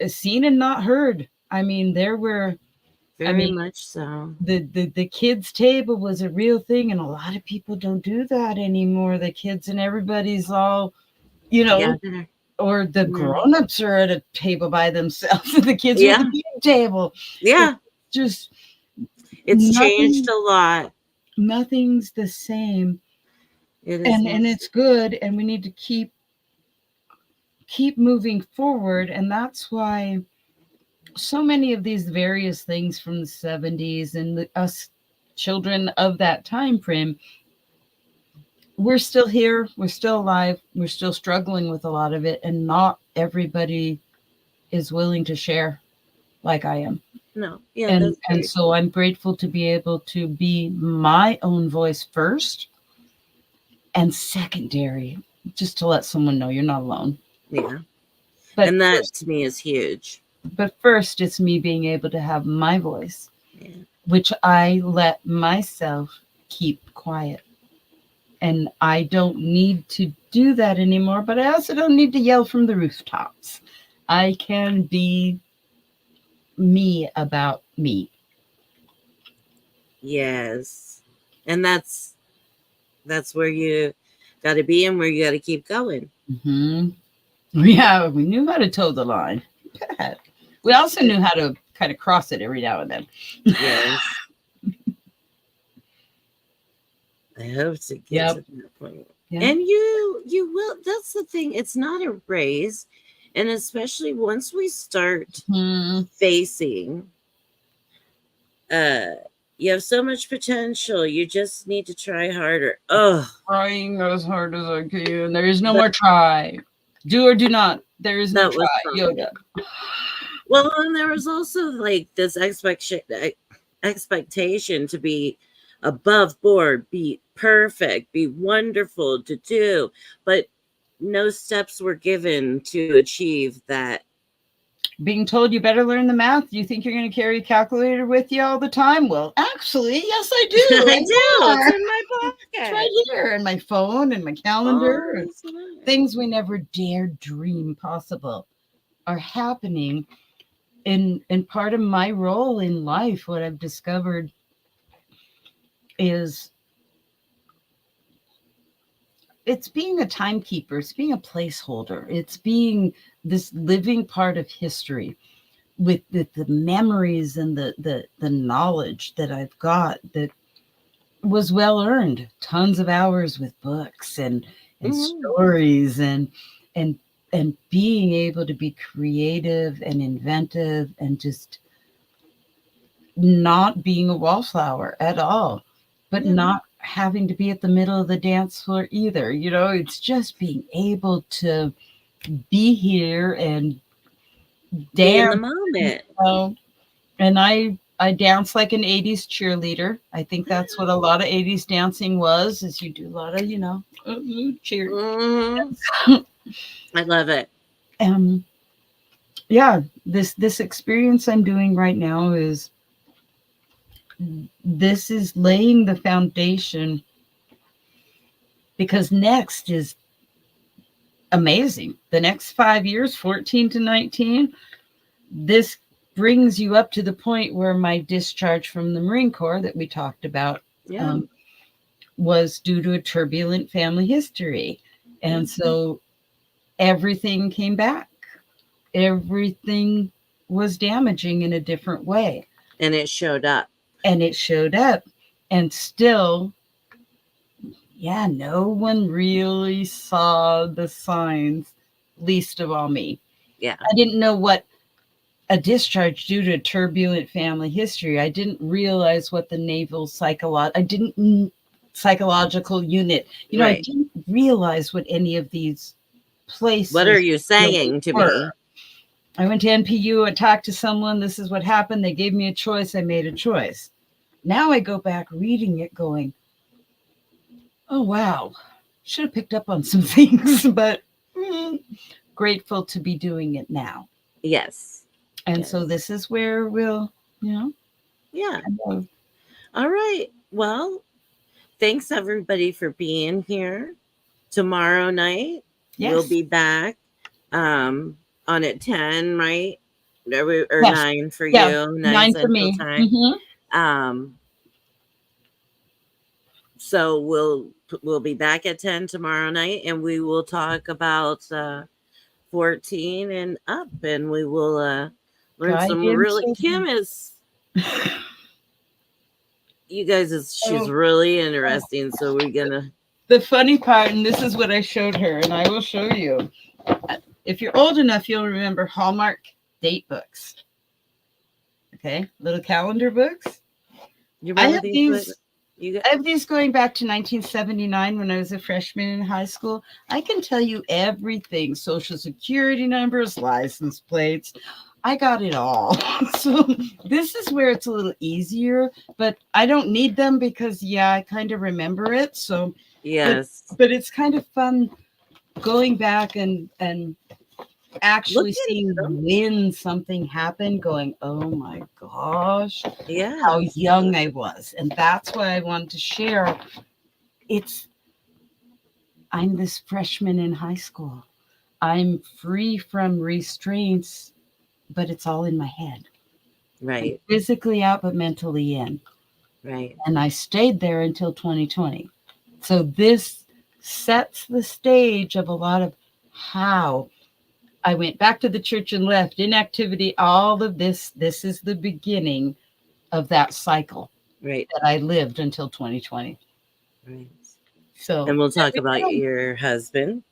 seen and not heard. I mean, there were. I Very mean, much so. the kids table was a real thing, and a lot of people don't do that anymore. The kids and everybody's all, you know, Together. or the Mhm. grown-ups are at a table by themselves, and the kids are at the Yeah. big table. It's Yeah. just It's changed nothing. a lot. Nothing's the same, It is and most. it's good, and we need to keep moving forward, and that's why so many of these various things from the 70s and us children of that time frame, we're still here, we're still alive, we're still struggling with a lot of it, and not everybody is willing to share like I am. No. Yeah, And that's and very so true. I'm grateful to be able to be my own voice first and secondary, just to let someone know you're not alone. Yeah. But And that first, to me is huge. it's me being able to have my voice, Yeah. which I let myself keep quiet. And I don't need to do that anymore, but I also don't need to yell from the rooftops. I can be me about me. Yes. And that's where you got to be and where you got to keep going. Hmm. Yeah, we knew how to toe the line. We also knew how to kind of cross it every now and then. Yes. I hope to get Yep. to that point. Yeah. And you will. That's the thing. It's not a race, and especially once we start Hmm. facing, uh, you have so much potential. You just need to try harder. Oh, Trying as hard as I can. There is no that more try. Do or do not. There is no that was try. something. Yoda. Well, and there was also like this expectation to be above board, be perfect, be wonderful to do, but no steps were given to achieve that. Being told you better learn the math. Do you think you're going to carry a calculator with you all the time? Well, actually, yes, I do. I Right do. It's there. in my It's right pocket here, and my phone and my all calendar. the time. Things we never dared dream possible are happening. And part of my role in life, what I've discovered is it's being a timekeeper, it's being a placeholder, it's being this living part of history with the memories and the knowledge that I've got that was well earned. Tons of hours with books and Mhm. stories and and being able to be creative and inventive and just not being a wallflower at all, but Yeah. not having to be at the middle of the dance floor either. You know, it's just being able to be here and Be in the dance. moment. know, and I dance like an 80s cheerleader. I think that's what a lot of 80s dancing was, is you do a lot of, cheer. Mhm. I love it. Um yeah, this experience I'm doing right now is this is laying the foundation, because next is amazing. The next 5 years, 14 to 19, this brings you up to the point where my discharge from the Marine Corps that we talked about Yeah. was due to a turbulent family history. And so everything came back. Everything was damaging in a different way. And it showed up. And it showed up. And still, yeah, no one really saw the signs, least of all me. Yeah. I didn't know what a discharge due to a turbulent family history. I didn't realize what the naval psychological unit. You know, I Right. didn't realize what any of these places What are you really saying to were. me? I went to NPU, I talked to someone, this is what happened. They gave me a choice, I made a choice. Now I go back reading it going, oh wow, should have picked up on some things, but grateful to be doing it now. Yes. And Yes. so this is where we'll, Yeah. kind of, All right. Well, thanks everybody for being here. Tomorrow night we'll yes, be back on at 10, right? Or yes, 9 for yeah, you, 9 9 for Central me. Time. So we'll be back at 10 tomorrow night, and we will talk about 14 and up, and we will learn Guide some really. into Kim is, you guys, she's Oh. really interesting. So we're gonna. The funny part, and this is what I showed her, and I will show you. If you're old enough, you'll remember Hallmark date books. Okay, little calendar books. You I remember have these? these. You got. I have these going back to 1979 when I was a freshman in high school. I can tell you everything: social security numbers, license plates. I got it all. So this is where it's a little easier, but I don't need them because I kind of remember it. So Yes. but it's kind of fun going back and actually Look seeing into them. when something happened, going, oh my gosh, Yeah. how young I was. And that's why I wanted to share. I'm this freshman in high school. I'm free from restraints, but it's all in my head. Right. I'm physically out, but mentally in. Right. And I stayed there until 2020. So this sets the stage of a lot of how I went back to the church and left, inactivity, all of this. This is the beginning of that cycle Right. that I lived until 2020. Right. So, And we'll talk about your husband.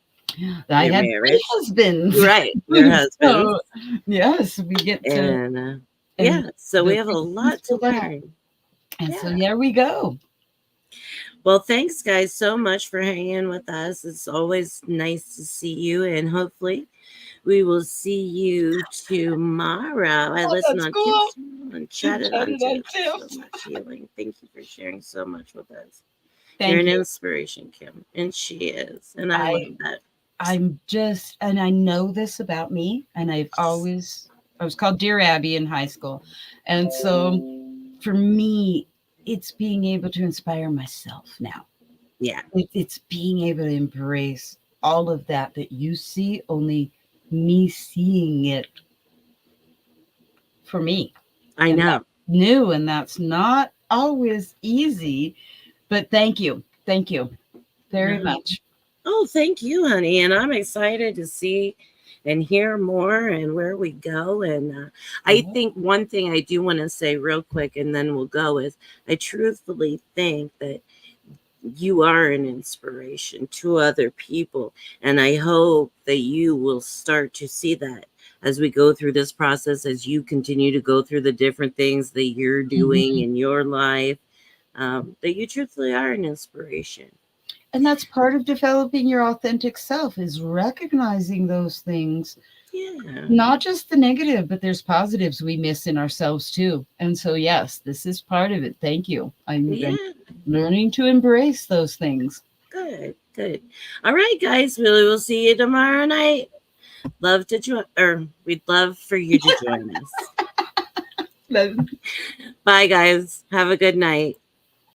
I your had marriage. 3 husbands. Right. Your husband. So, yes, we get to. And yeah, so we have a lot to learn. And so there we go. Well, thanks guys so much for hanging with us. It's always nice to see you, and hopefully we will see you tomorrow. I listen on cool. Tips and chatted on Tips. So much healing. Thank you for sharing so much with us. You're an inspiration, Kim, and she is, and I love that. I'm just, and I know this about me, and I was called Dear Abby in high school. And so for me, it's being able to inspire myself now. Yeah. It's being able to embrace all of that you see, only me seeing it for me. I know. New, and that's not always easy, but thank you. Thank you very much. Oh, thank you, honey. And I'm excited to see and hear more and where we go. And I think one thing I do want to say real quick, and then we'll go, is I truthfully think that you are an inspiration to other people. And I hope that you will start to see that as we go through this process, as you continue to go through the different things that you're doing in your life. that you truthfully are an inspiration. And that's part of developing your authentic self, is recognizing those things, Yeah. not just the negative, but there's positives we miss in ourselves too. And so, yes, this is part of it. Thank you. I'm Yeah. learning to embrace those things. Good. Good. All right, guys. We will see you tomorrow night. Love to join, or we'd love for you to join us. Bye, guys. Have a good night.